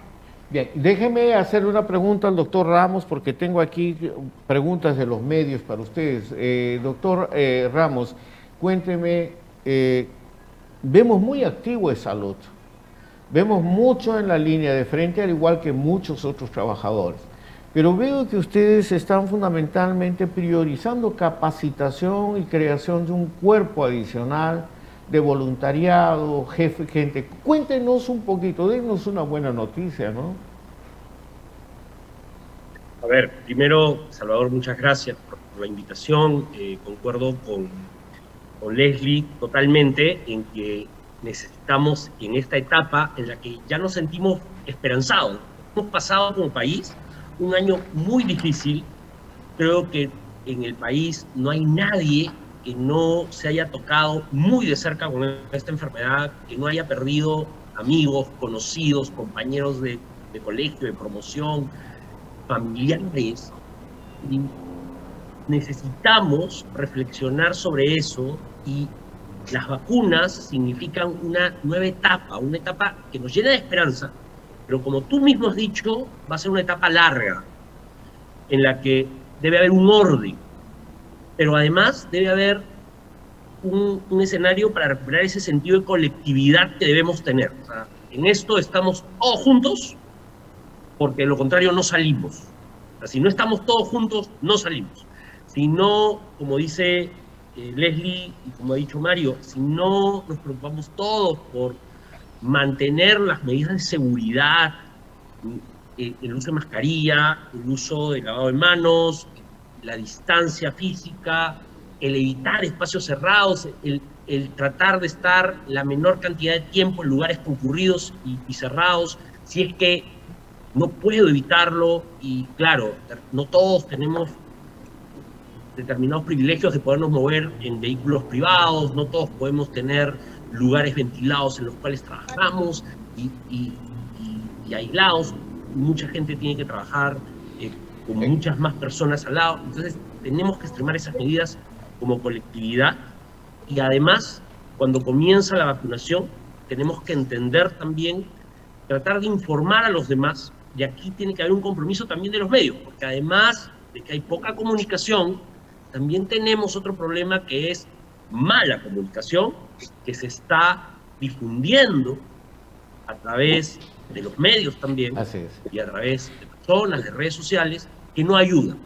Bien, déjeme hacer una pregunta al doctor Ramos, porque tengo aquí preguntas de los medios para ustedes. Doctor Ramos, cuénteme, vemos muy activo esa salud, vemos mucho en la línea de frente, al igual que muchos otros trabajadores, pero veo que ustedes están fundamentalmente priorizando capacitación y creación de un cuerpo adicional de voluntariado, gente. Cuéntenos un poquito, denos una buena noticia, ¿no? A ver, primero, Salvador, muchas gracias por la invitación. Concuerdo con Leslie totalmente en que necesitamos, en esta etapa en la que ya nos sentimos esperanzados, hemos pasado como país un año muy difícil. Creo que en el país no hay nadie que no se haya tocado muy de cerca con esta enfermedad, que no haya perdido amigos, conocidos, compañeros de colegio, de promoción, familiares. Y necesitamos reflexionar sobre eso, y las vacunas significan una nueva etapa, una etapa que nos llena de esperanza, pero como tú mismo has dicho, va a ser una etapa larga, en la que debe haber un orden, pero además debe haber un escenario para recuperar ese sentido de colectividad que debemos tener. O sea, en esto estamos todos juntos, porque de lo contrario no salimos. O sea, si no estamos todos juntos, no salimos. Si no, como dice Leslie y como ha dicho Mario, si no nos preocupamos todos por mantener las medidas de seguridad, el uso de mascarilla, el uso de lavado de manos, la distancia física, el evitar espacios cerrados, el tratar de estar la menor cantidad de tiempo en lugares concurridos y cerrados, si es que no puedo evitarlo. Y claro, no todos tenemos determinados privilegios de podernos mover en vehículos privados, no todos podemos tener lugares ventilados en los cuales trabajamos y aislados. Mucha gente tiene que trabajar con muchas más personas al lado, entonces tenemos que extremar esas medidas como colectividad. Y además, cuando comienza la vacunación, tenemos que entender también, tratar de informar a los demás, y aquí tiene que haber un compromiso también de los medios, porque además de que hay poca comunicación, también tenemos otro problema que es mala comunicación, que se está difundiendo a través de los medios también, y a través de personas, de redes sociales, que no ayudan,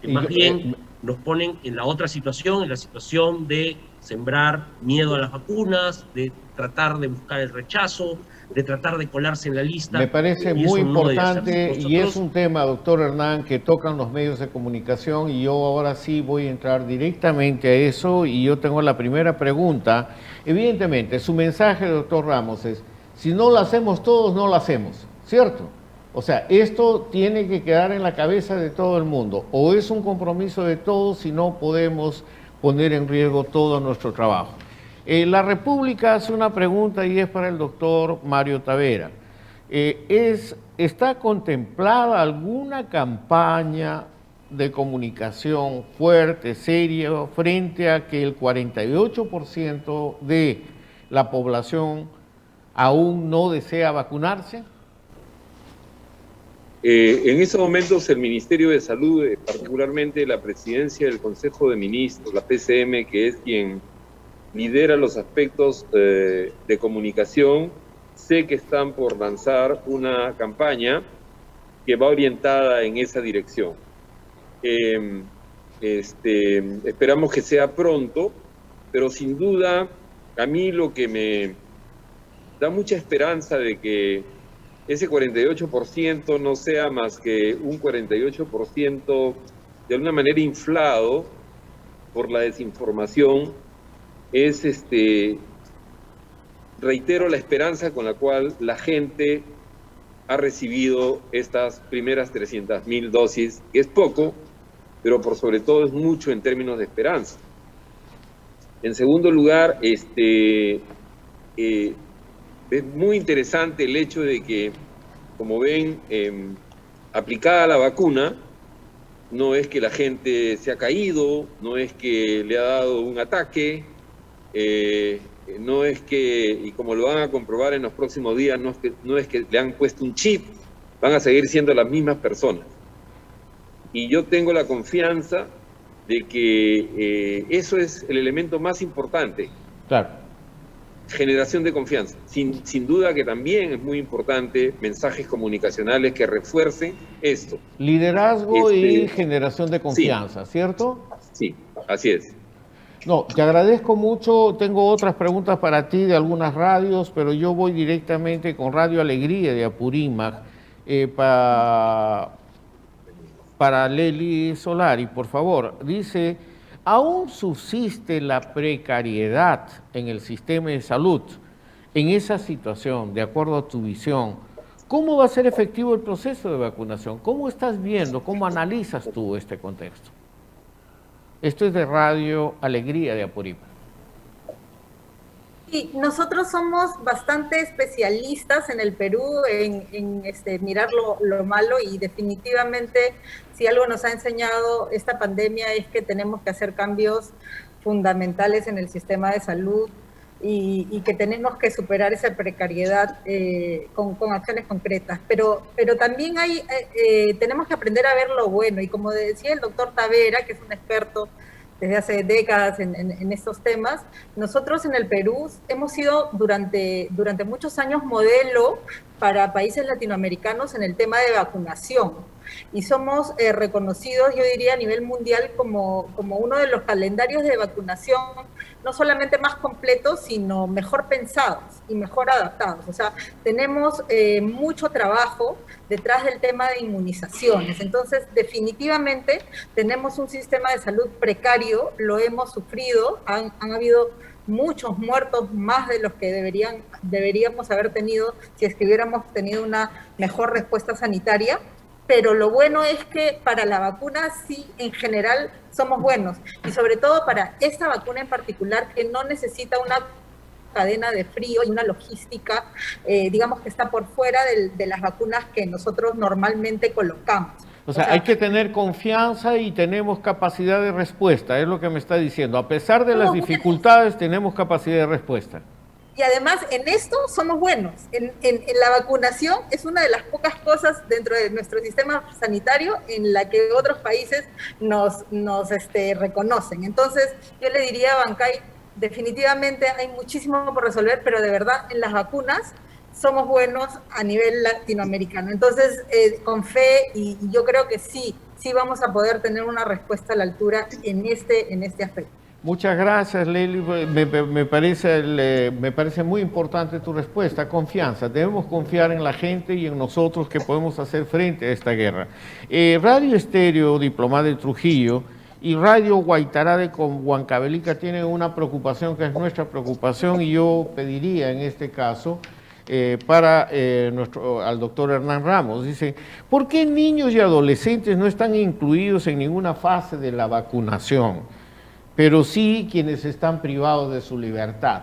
que más bien nos ponen en la otra situación, en la situación de sembrar miedo a las vacunas, de tratar de buscar el rechazo, de tratar de colarse en la lista. Me parece muy importante y es un tema, doctor Hernán, que tocan los medios de comunicación, y yo ahora sí voy a entrar directamente a eso, y yo tengo la primera pregunta. Evidentemente, su mensaje, doctor Ramos, es: si no lo hacemos todos, no lo hacemos, ¿cierto? O sea, esto tiene que quedar en la cabeza de todo el mundo. O es un compromiso de todos, si no podemos poner en riesgo todo nuestro trabajo. La República hace una pregunta y es para el doctor Mario Tavera. ¿Está contemplada alguna campaña de comunicación fuerte, seria, frente a que el 48% de la población aún no desea vacunarse? En estos momentos el Ministerio de Salud, particularmente la presidencia del Consejo de Ministros, la PCM, que es quien lidera los aspectos de comunicación, sé que están por lanzar una campaña que va orientada en esa dirección. Esperamos que sea pronto, pero sin duda a mí lo que me da mucha esperanza de que ese 48% no sea más que un 48% de alguna manera inflado por la desinformación, es, reitero, la esperanza con la cual la gente ha recibido estas primeras 300.000 dosis, que es poco, pero por sobre todo es mucho en términos de esperanza. En segundo lugar, es muy interesante el hecho de que, como ven, aplicada la vacuna, no es que la gente se ha caído, no es que le ha dado un ataque, no es que, y como lo van a comprobar en los próximos días, no es que le han puesto un chip, van a seguir siendo las mismas personas. Y yo tengo la confianza de que eso es el elemento más importante. Claro. Generación de confianza. Sin duda que también es muy importante mensajes comunicacionales que refuercen esto. Liderazgo y generación de confianza, sí. ¿Cierto? Sí, así es. No, te agradezco mucho. Tengo otras preguntas para ti de algunas radios, pero yo voy directamente con Radio Alegría de Apurímac para Leli Solari, por favor. Dice: ¿aún subsiste la precariedad en el sistema de salud? En esa situación, de acuerdo a tu visión, ¿cómo va a ser efectivo el proceso de vacunación? ¿Cómo estás viendo, cómo analizas tú este contexto? Esto es de Radio Alegría de Apurímac. Sí, nosotros somos bastante especialistas en el Perú en mirar lo malo, y definitivamente si algo nos ha enseñado esta pandemia es que tenemos que hacer cambios fundamentales en el sistema de salud y que tenemos que superar esa precariedad con acciones concretas. Pero también tenemos que aprender a ver lo bueno, y como decía el doctor Tavera, que es un experto desde hace décadas en estos temas, nosotros en el Perú hemos sido durante muchos años modelo para países latinoamericanos en el tema de vacunación. y somos reconocidos, yo diría, a nivel mundial como uno de los calendarios de vacunación no solamente más completos, sino mejor pensados y mejor adaptados. O sea, tenemos mucho trabajo detrás del tema de inmunizaciones. Entonces, definitivamente tenemos un sistema de salud precario, lo hemos sufrido, han habido muchos muertos más de los que deberíamos haber tenido si es que hubiéramos tenido una mejor respuesta sanitaria. Pero lo bueno es que para la vacuna sí, en general, somos buenos. Y sobre todo para esta vacuna en particular, que no necesita una cadena de frío y una logística, digamos, que está por fuera de las vacunas que nosotros normalmente colocamos. O sea, hay que tener confianza y tenemos capacidad de respuesta, es lo que me está diciendo. A pesar de las dificultades, tenemos capacidad de respuesta. Y además, en esto somos buenos. En la vacunación es una de las pocas cosas dentro de nuestro sistema sanitario en la que otros países nos reconocen. Entonces, yo le diría a Bancay, definitivamente hay muchísimo por resolver, pero de verdad, en las vacunas somos buenos a nivel latinoamericano. Entonces, con fe, y yo creo que sí vamos a poder tener una respuesta a la altura en este aspecto. Muchas gracias, Lely. Me parece muy importante tu respuesta. Confianza. Debemos confiar en la gente y en nosotros que podemos hacer frente a esta guerra. Radio Estéreo Diplomada de Trujillo y Radio Guaitará de Huancavelica tienen una preocupación que es nuestra preocupación, y yo pediría en este caso al doctor Hernán Ramos. Dice, ¿por qué niños y adolescentes no están incluidos en ninguna fase de la vacunación? Pero sí quienes están privados de su libertad.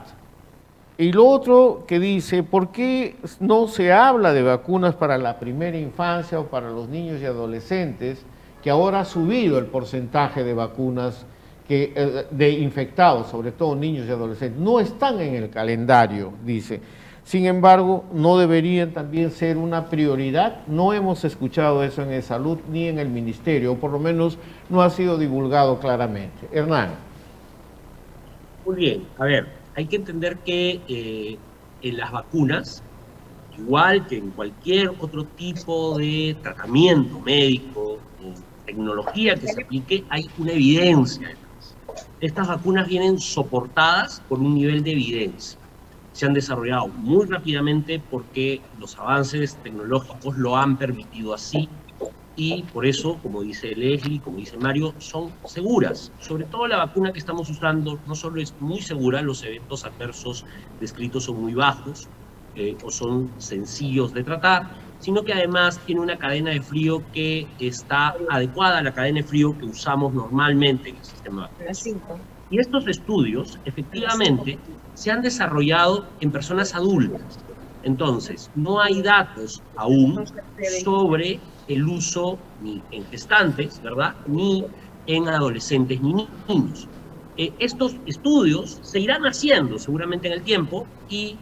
Y lo otro que dice, ¿por qué no se habla de vacunas para la primera infancia o para los niños y adolescentes, que ahora ha subido el porcentaje de vacunas de infectados, sobre todo niños y adolescentes? No están en el calendario, dice. Sin embargo, ¿no deberían también ser una prioridad? No hemos escuchado eso en el salud ni en el ministerio, o por lo menos no ha sido divulgado claramente. Hernán. Muy bien, a ver, hay que entender que en las vacunas, igual que en cualquier otro tipo de tratamiento médico o tecnología que se aplique, hay una evidencia detrás. Estas vacunas vienen soportadas por un nivel de evidencia. Se han desarrollado muy rápidamente porque los avances tecnológicos lo han permitido así, y por eso, como dice Leslie, como dice Mario, son seguras. Sobre todo la vacuna que estamos usando no solo es muy segura, los eventos adversos descritos son muy bajos o son sencillos de tratar, sino que además tiene una cadena de frío que está adecuada a la cadena de frío que usamos normalmente en el sistema vacunal. Y estos estudios, efectivamente, se han desarrollado en personas adultas. Entonces, no hay datos aún sobre el uso ni en gestantes, ¿verdad?, ni en adolescentes ni niños. Estos estudios se irán haciendo seguramente en el tiempo, y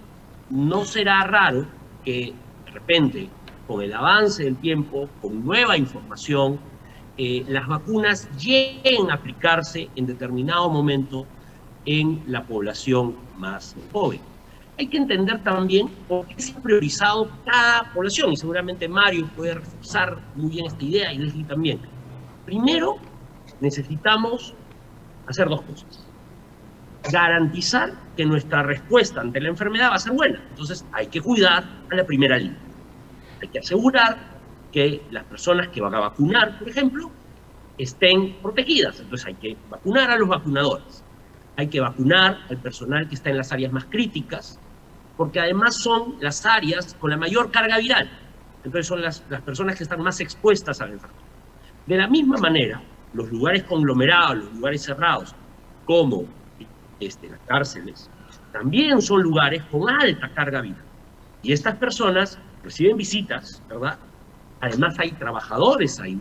no será raro que de repente, con el avance del tiempo, con nueva información, las vacunas lleguen a aplicarse en determinado momento en la población más joven. Hay que entender también por qué se ha priorizado cada población, y seguramente Mario puede reforzar muy bien esta idea, y Leslie también. Primero, necesitamos hacer dos cosas. Garantizar que nuestra respuesta ante la enfermedad va a ser buena. Entonces, hay que cuidar a la primera línea. Hay que asegurar que las personas que van a vacunar, por ejemplo, estén protegidas. Entonces, hay que vacunar a los vacunadores. Hay que vacunar al personal que está en las áreas más críticas, porque además son las áreas con la mayor carga viral. Entonces son las personas que están más expuestas a la enfermedad. De la misma manera, los lugares conglomerados, los lugares cerrados, como las cárceles, también son lugares con alta carga viral. Y estas personas reciben visitas, ¿verdad? Además hay trabajadores ahí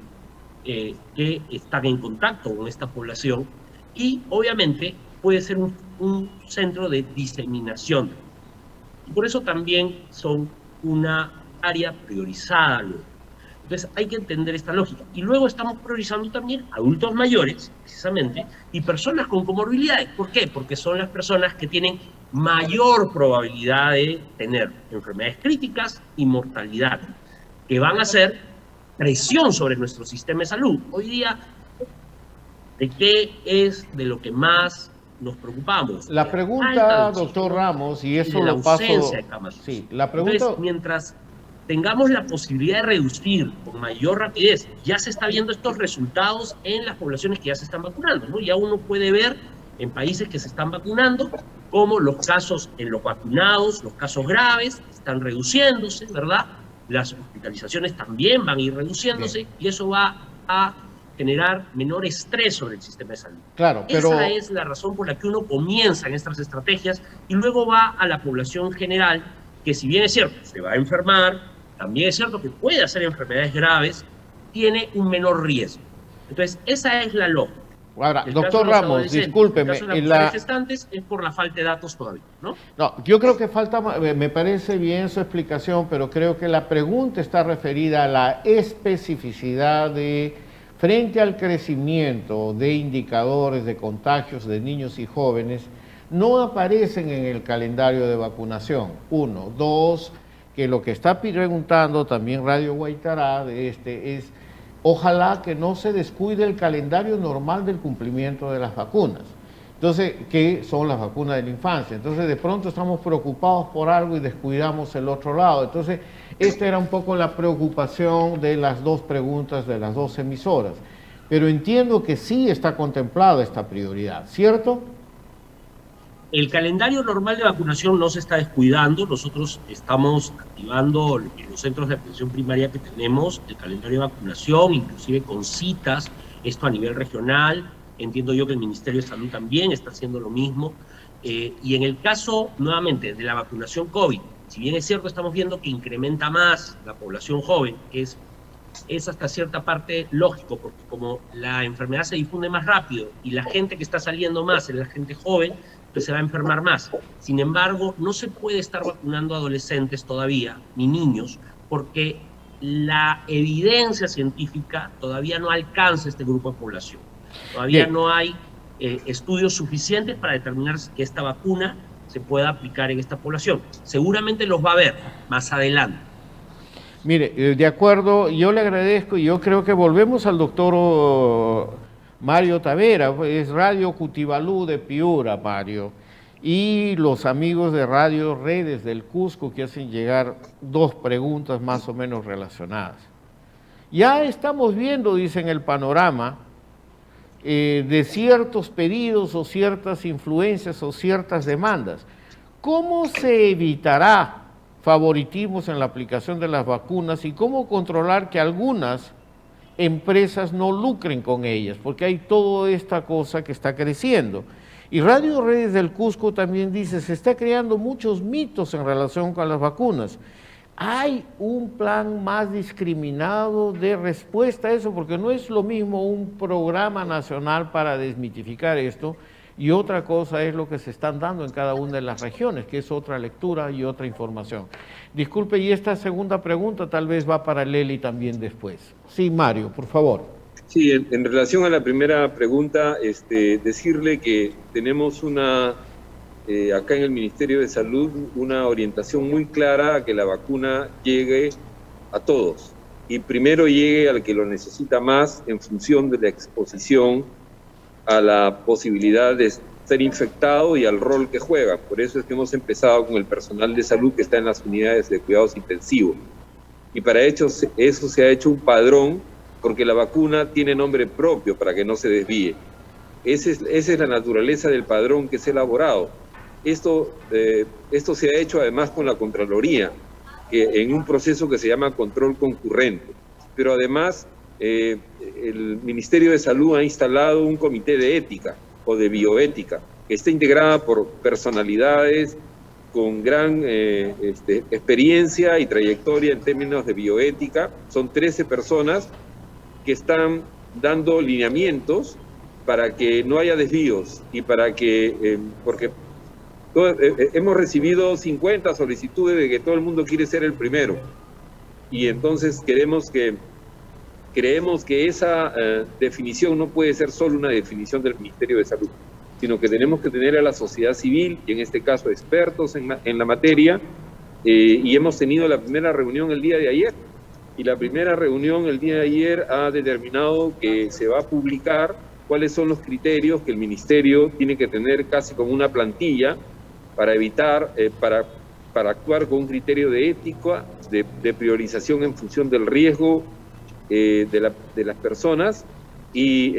que están en contacto con esta población, y obviamente puede ser un centro de diseminación. Y por eso también son una área priorizada luego. Entonces hay que entender esta lógica. Y luego estamos priorizando también adultos mayores, precisamente, y personas con comorbilidades. ¿Por qué? Porque son las personas que tienen mayor probabilidad de tener enfermedades críticas y mortalidad, que van a ser presión sobre nuestro sistema de salud. Hoy día, ¿de qué es de lo que más nos preocupamos? La pregunta, doctor Ramos, y eso lo paso... Sí, la pregunta... Entonces, mientras tengamos la posibilidad de reducir con mayor rapidez, ya se está viendo estos resultados en las poblaciones que ya se están vacunando, ¿no? Ya uno puede ver en países que se están vacunando cómo los casos en los vacunados, los casos graves, están reduciéndose, ¿verdad? Las hospitalizaciones también van a ir reduciéndose y eso va a generar menor estrés sobre el sistema de salud. Claro, pero... Esa es la razón por la que uno comienza en estas estrategias y luego va a la población general, que si bien es cierto, se va a enfermar, también es cierto que puede hacer enfermedades graves, tiene un menor riesgo. Entonces, esa es la lógica. Ahora, doctor Ramos, discúlpeme. En las gestantes es por la falta de datos todavía, ¿no? No, yo creo que falta, me parece bien su explicación, pero creo que la pregunta está referida a la especificidad de, frente al crecimiento de indicadores de contagios de niños y jóvenes, no aparecen en el calendario de vacunación. 1, 2, que lo que está preguntando también Radio Guaitará es... Ojalá que no se descuide el calendario normal del cumplimiento de las vacunas. Entonces, ¿qué son las vacunas de la infancia? Entonces, de pronto estamos preocupados por algo y descuidamos el otro lado. Entonces, esta era un poco la preocupación de las dos preguntas de las dos emisoras. Pero entiendo que sí está contemplada esta prioridad, ¿cierto? El calendario normal de vacunación no se está descuidando. Nosotros estamos activando en los centros de atención primaria que tenemos el calendario de vacunación, inclusive con citas, esto a nivel regional. Entiendo yo que el Ministerio de Salud también está haciendo lo mismo. Y en el caso, nuevamente, de la vacunación COVID, si bien es cierto, estamos viendo que incrementa más la población joven, que es hasta cierta parte lógico, porque como la enfermedad se difunde más rápido y la gente que está saliendo más es la gente joven, pues se va a enfermar más. Sin embargo, no se puede estar vacunando a adolescentes todavía, ni niños, porque la evidencia científica todavía no alcanza este grupo de población. Todavía no hay estudios suficientes para determinar que esta vacuna se pueda aplicar en esta población. Seguramente los va a haber más adelante. Mire, de acuerdo, yo le agradezco y yo creo que volvemos al doctor Mario Tavera, es Radio Cutibalú de Piura, Mario, y los amigos de Radio Redes del Cusco que hacen llegar dos preguntas más o menos relacionadas. Ya estamos viendo, dicen, el panorama de ciertos pedidos o ciertas influencias o ciertas demandas. ¿Cómo se evitará favoritismos en la aplicación de las vacunas y cómo controlar que algunas empresas no lucren con ellas? Porque hay toda esta cosa que está creciendo. Y Radio Redes del Cusco también dice, se está creando muchos mitos en relación con las vacunas. ¿Hay un plan más discriminado de respuesta a eso? Porque no es lo mismo un programa nacional para desmitificar esto y otra cosa es lo que se están dando en cada una de las regiones, que es otra lectura y otra información. Disculpe, y esta segunda pregunta tal vez va para Lely también después. Sí, Mario, por favor. Sí, en relación a la primera pregunta, decirle que tenemos acá en el Ministerio de Salud una orientación muy clara a que la vacuna llegue a todos y primero llegue al que lo necesita más en función de la exposición a la posibilidad de ser infectado y al rol que juega. Por eso es que hemos empezado con el personal de salud que está en las unidades de cuidados intensivos. Y para eso se ha hecho un padrón, porque la vacuna tiene nombre propio para que no se desvíe. Esa es la naturaleza del padrón que se ha elaborado. Esto se ha hecho además con la Contraloría, que en un proceso que se llama control concurrente. Pero además, el Ministerio de Salud ha instalado un comité de ética o de bioética, que está integrada por personalidades con gran experiencia y trayectoria en términos de bioética. Son 13 personas que están dando lineamientos para que no haya desvíos y para que, porque hemos recibido 50 solicitudes de que todo el mundo quiere ser el primero y entonces creemos que esa definición no puede ser solo una definición del Ministerio de Salud, sino que tenemos que tener a la sociedad civil, y en este caso expertos en la materia, y hemos tenido la primera reunión el día de ayer, y la primera reunión el día de ayer ha determinado que se va a publicar cuáles son los criterios que el Ministerio tiene que tener casi como una plantilla para evitar, para actuar con un criterio de ética, de priorización en función del riesgo de las personas y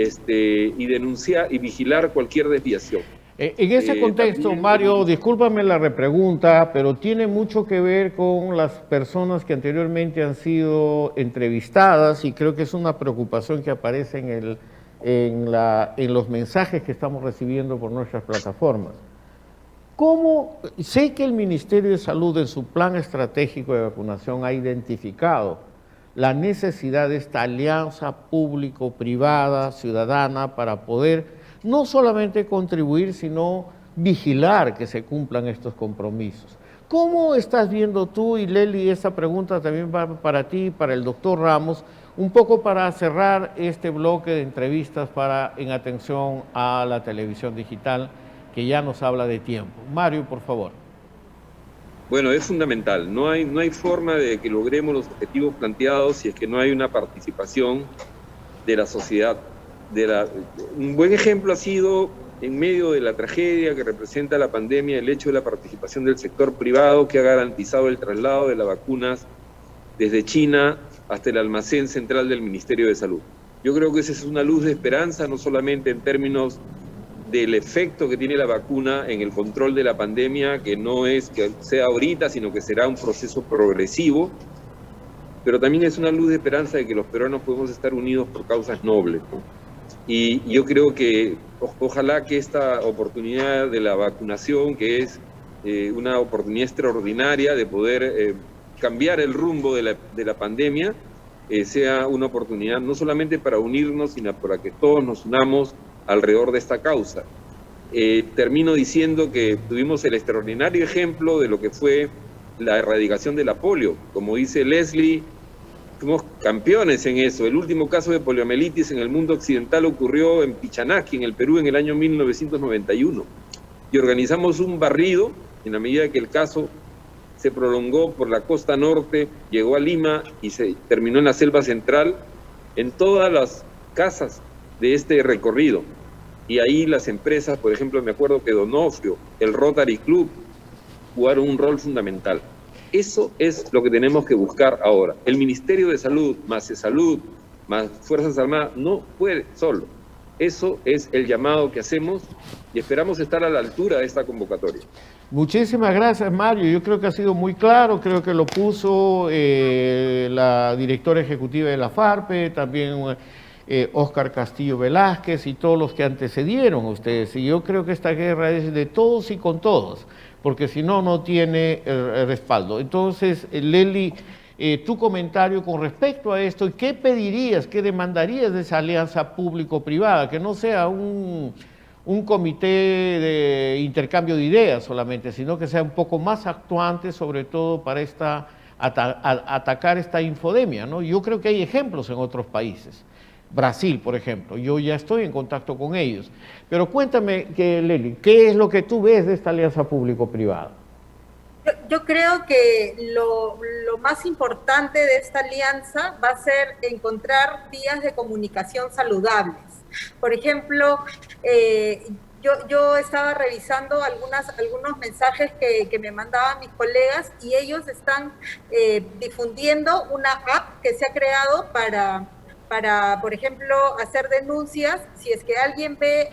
denunciar y vigilar cualquier desviación. En ese contexto, también, Mario, discúlpame la repregunta, pero tiene mucho que ver con las personas que anteriormente han sido entrevistadas y creo que es una preocupación que aparece en los mensajes que estamos recibiendo por nuestras plataformas. ¿Cómo? Sé que el Ministerio de Salud en su plan estratégico de vacunación ha identificado la necesidad de esta alianza público-privada, ciudadana, para poder no solamente contribuir, sino vigilar que se cumplan estos compromisos. ¿Cómo estás viendo tú, y Lely, esta pregunta también va para ti y para el doctor Ramos, un poco para cerrar este bloque de entrevistas en atención a la televisión digital, que ya nos habla de tiempo? Mario, por favor. Bueno, es fundamental. No hay forma de que logremos los objetivos planteados si es que no hay una participación de la sociedad. Un buen ejemplo ha sido, en medio de la tragedia que representa la pandemia, el hecho de la participación del sector privado, que ha garantizado el traslado de las vacunas desde China hasta el almacén central del Ministerio de Salud. Yo creo que esa es una luz de esperanza, no solamente en términos del efecto que tiene la vacuna en el control de la pandemia, que no es que sea ahorita, sino que será un proceso progresivo, pero también es una luz de esperanza de que los peruanos podemos estar unidos por causas nobles, ¿no? Y yo creo que ojalá que esta oportunidad de la vacunación, que es una oportunidad extraordinaria de poder cambiar el rumbo de la pandemia, sea una oportunidad no solamente para unirnos, sino para que todos nos unamos alrededor de esta causa. Termino diciendo que tuvimos el extraordinario ejemplo de lo que fue la erradicación de la polio. Como dice Leslie, fuimos campeones en eso. El último caso de poliomielitis en el mundo occidental ocurrió en Pichanaki, en el Perú, en el año 1991. Y organizamos un barrido, en la medida que el caso se prolongó por la costa norte, llegó a Lima y se terminó en la selva central, en todas las casas de este recorrido. Y ahí las empresas, por ejemplo, me acuerdo que Donofrio, el Rotary Club, jugaron un rol fundamental. Eso es lo que tenemos que buscar ahora. El Ministerio de Salud, más Salud, más Fuerzas Armadas, no puede solo. Eso es el llamado que hacemos y esperamos estar a la altura de esta convocatoria. Muchísimas gracias, Mario. Yo creo que ha sido muy claro, creo que lo puso la directora ejecutiva de la FARPE, también Óscar Castillo Velázquez y todos los que antecedieron a ustedes. Y yo creo que esta guerra es de todos y con todos, porque si no, no tiene el respaldo. Entonces, Lely, tu comentario con respecto a esto, ¿qué pedirías, qué demandarías de esa alianza público-privada? Que no sea un comité de intercambio de ideas solamente, sino que sea un poco más actuante, sobre todo para atacar esta infodemia, ¿no? Yo creo que hay ejemplos en otros países. Brasil, por ejemplo, yo ya estoy en contacto con ellos. Pero cuéntame, Lely, ¿qué es lo que tú ves de esta alianza público-privada? Yo creo que lo más importante de esta alianza va a ser encontrar vías de comunicación saludables. Por ejemplo, yo estaba revisando algunos mensajes que me mandaban mis colegas y ellos están difundiendo una app que se ha creado para, por ejemplo, hacer denuncias, si es que alguien ve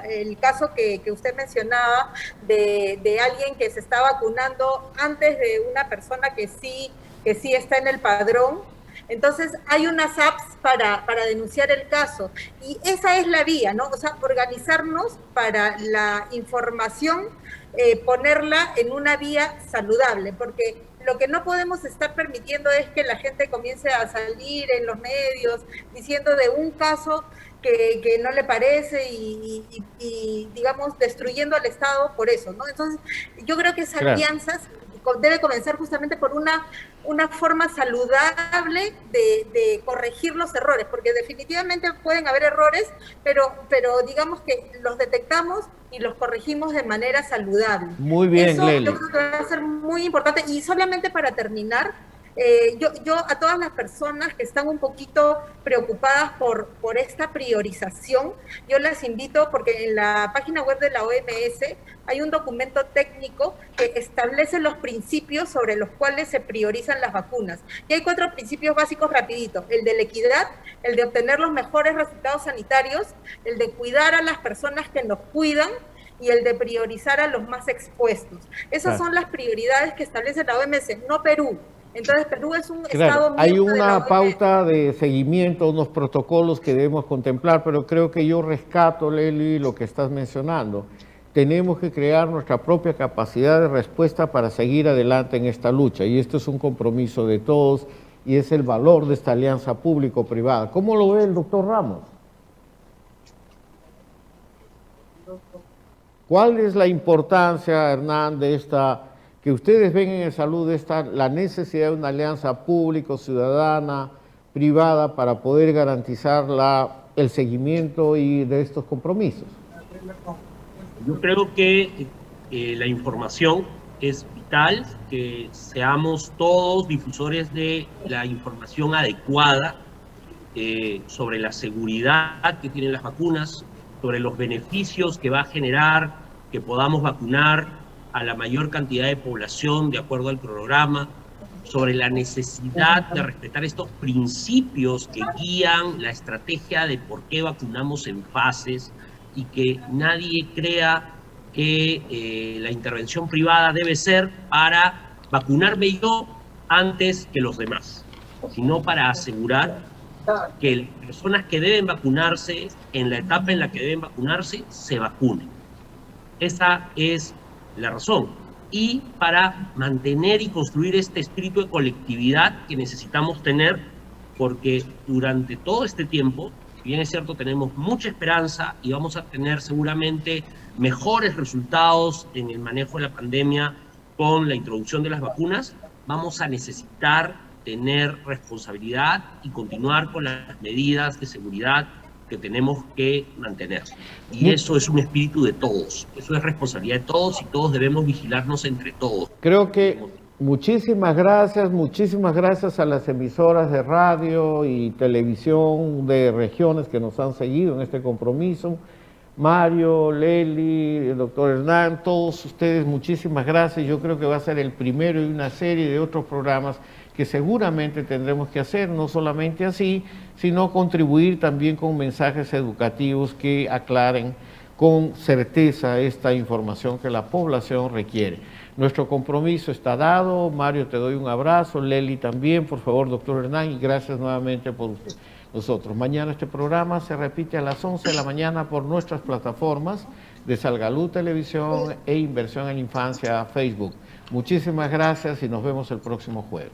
el caso que usted mencionaba de alguien que se está vacunando antes de una persona que sí está en el padrón. Entonces hay unas apps para denunciar el caso y esa es la vía, ¿no? O sea, organizarnos para la información, ponerla en una vía saludable, porque lo que no podemos estar permitiendo es que la gente comience a salir en los medios diciendo de un caso que no le parece y digamos, destruyendo al Estado por eso, ¿no? Entonces, yo creo que esa alianza debe comenzar justamente por una forma saludable de corregir los errores, porque definitivamente pueden haber errores, pero digamos que los detectamos y los corregimos de manera saludable. Muy bien, eso Lely. Yo creo que va a ser muy importante. Y solamente para terminar, Yo a todas las personas que están un poquito preocupadas por esta priorización, yo las invito, porque en la página web de la OMS hay un documento técnico que establece los principios sobre los cuales se priorizan las vacunas. Y hay 4 principios básicos rapiditos: el de la equidad, el de obtener los mejores resultados sanitarios, el de cuidar a las personas que nos cuidan, y el de priorizar a los más expuestos. Esas son las prioridades que establece la OMS, no Perú. Entonces Perú es un estado hay miembro de la una OMS. pauta de seguimiento, unos protocolos que debemos contemplar, pero creo que yo rescato, Lely, lo que estás mencionando. Tenemos que crear nuestra propia capacidad de respuesta para seguir adelante en esta lucha, y esto es un compromiso de todos y es el valor de esta alianza público-privada. ¿Cómo lo ve el doctor Ramos? ¿Cuál es la importancia, Hernán, de esta, que ustedes ven en el salud, la necesidad de una alianza público-ciudadana, privada, para poder garantizar el seguimiento y de estos compromisos? Yo creo que la información es vital, que seamos todos difusores de la información adecuada sobre la seguridad que tienen las vacunas, sobre los beneficios que va a generar que podamos vacunar a la mayor cantidad de población de acuerdo al programa, sobre la necesidad de respetar estos principios que guían la estrategia de por qué vacunamos en fases, y que nadie crea que la intervención privada debe ser para vacunarme yo antes que los demás, sino para asegurar que personas que deben vacunarse, en la etapa en la que deben vacunarse, se vacunen. Esa es la razón. Y para mantener y construir este espíritu de colectividad que necesitamos tener, porque durante todo este tiempo, si bien es cierto, tenemos mucha esperanza y vamos a tener seguramente mejores resultados en el manejo de la pandemia con la introducción de las vacunas, vamos a necesitar tener responsabilidad y continuar con las medidas de seguridad que tenemos que mantener. Y eso es un espíritu de todos, eso es responsabilidad de todos, y todos debemos vigilarnos entre todos. Creo que muchísimas gracias a las emisoras de radio y televisión de regiones que nos han seguido en este compromiso. Mario, Lely, el doctor Hernán, todos ustedes, muchísimas gracias. Yo creo que va a ser el primero de una serie de otros programas que seguramente tendremos que hacer, no solamente así, sino contribuir también con mensajes educativos que aclaren con certeza esta información que la población requiere. Nuestro compromiso está dado. Mario, te doy un abrazo, Lely también, por favor, doctor Hernán, y gracias nuevamente por nosotros. Mañana este programa se repite a las 11 de la mañana por nuestras plataformas de Salgalú Televisión e Inversión en la Infancia Facebook. Muchísimas gracias y nos vemos el próximo jueves.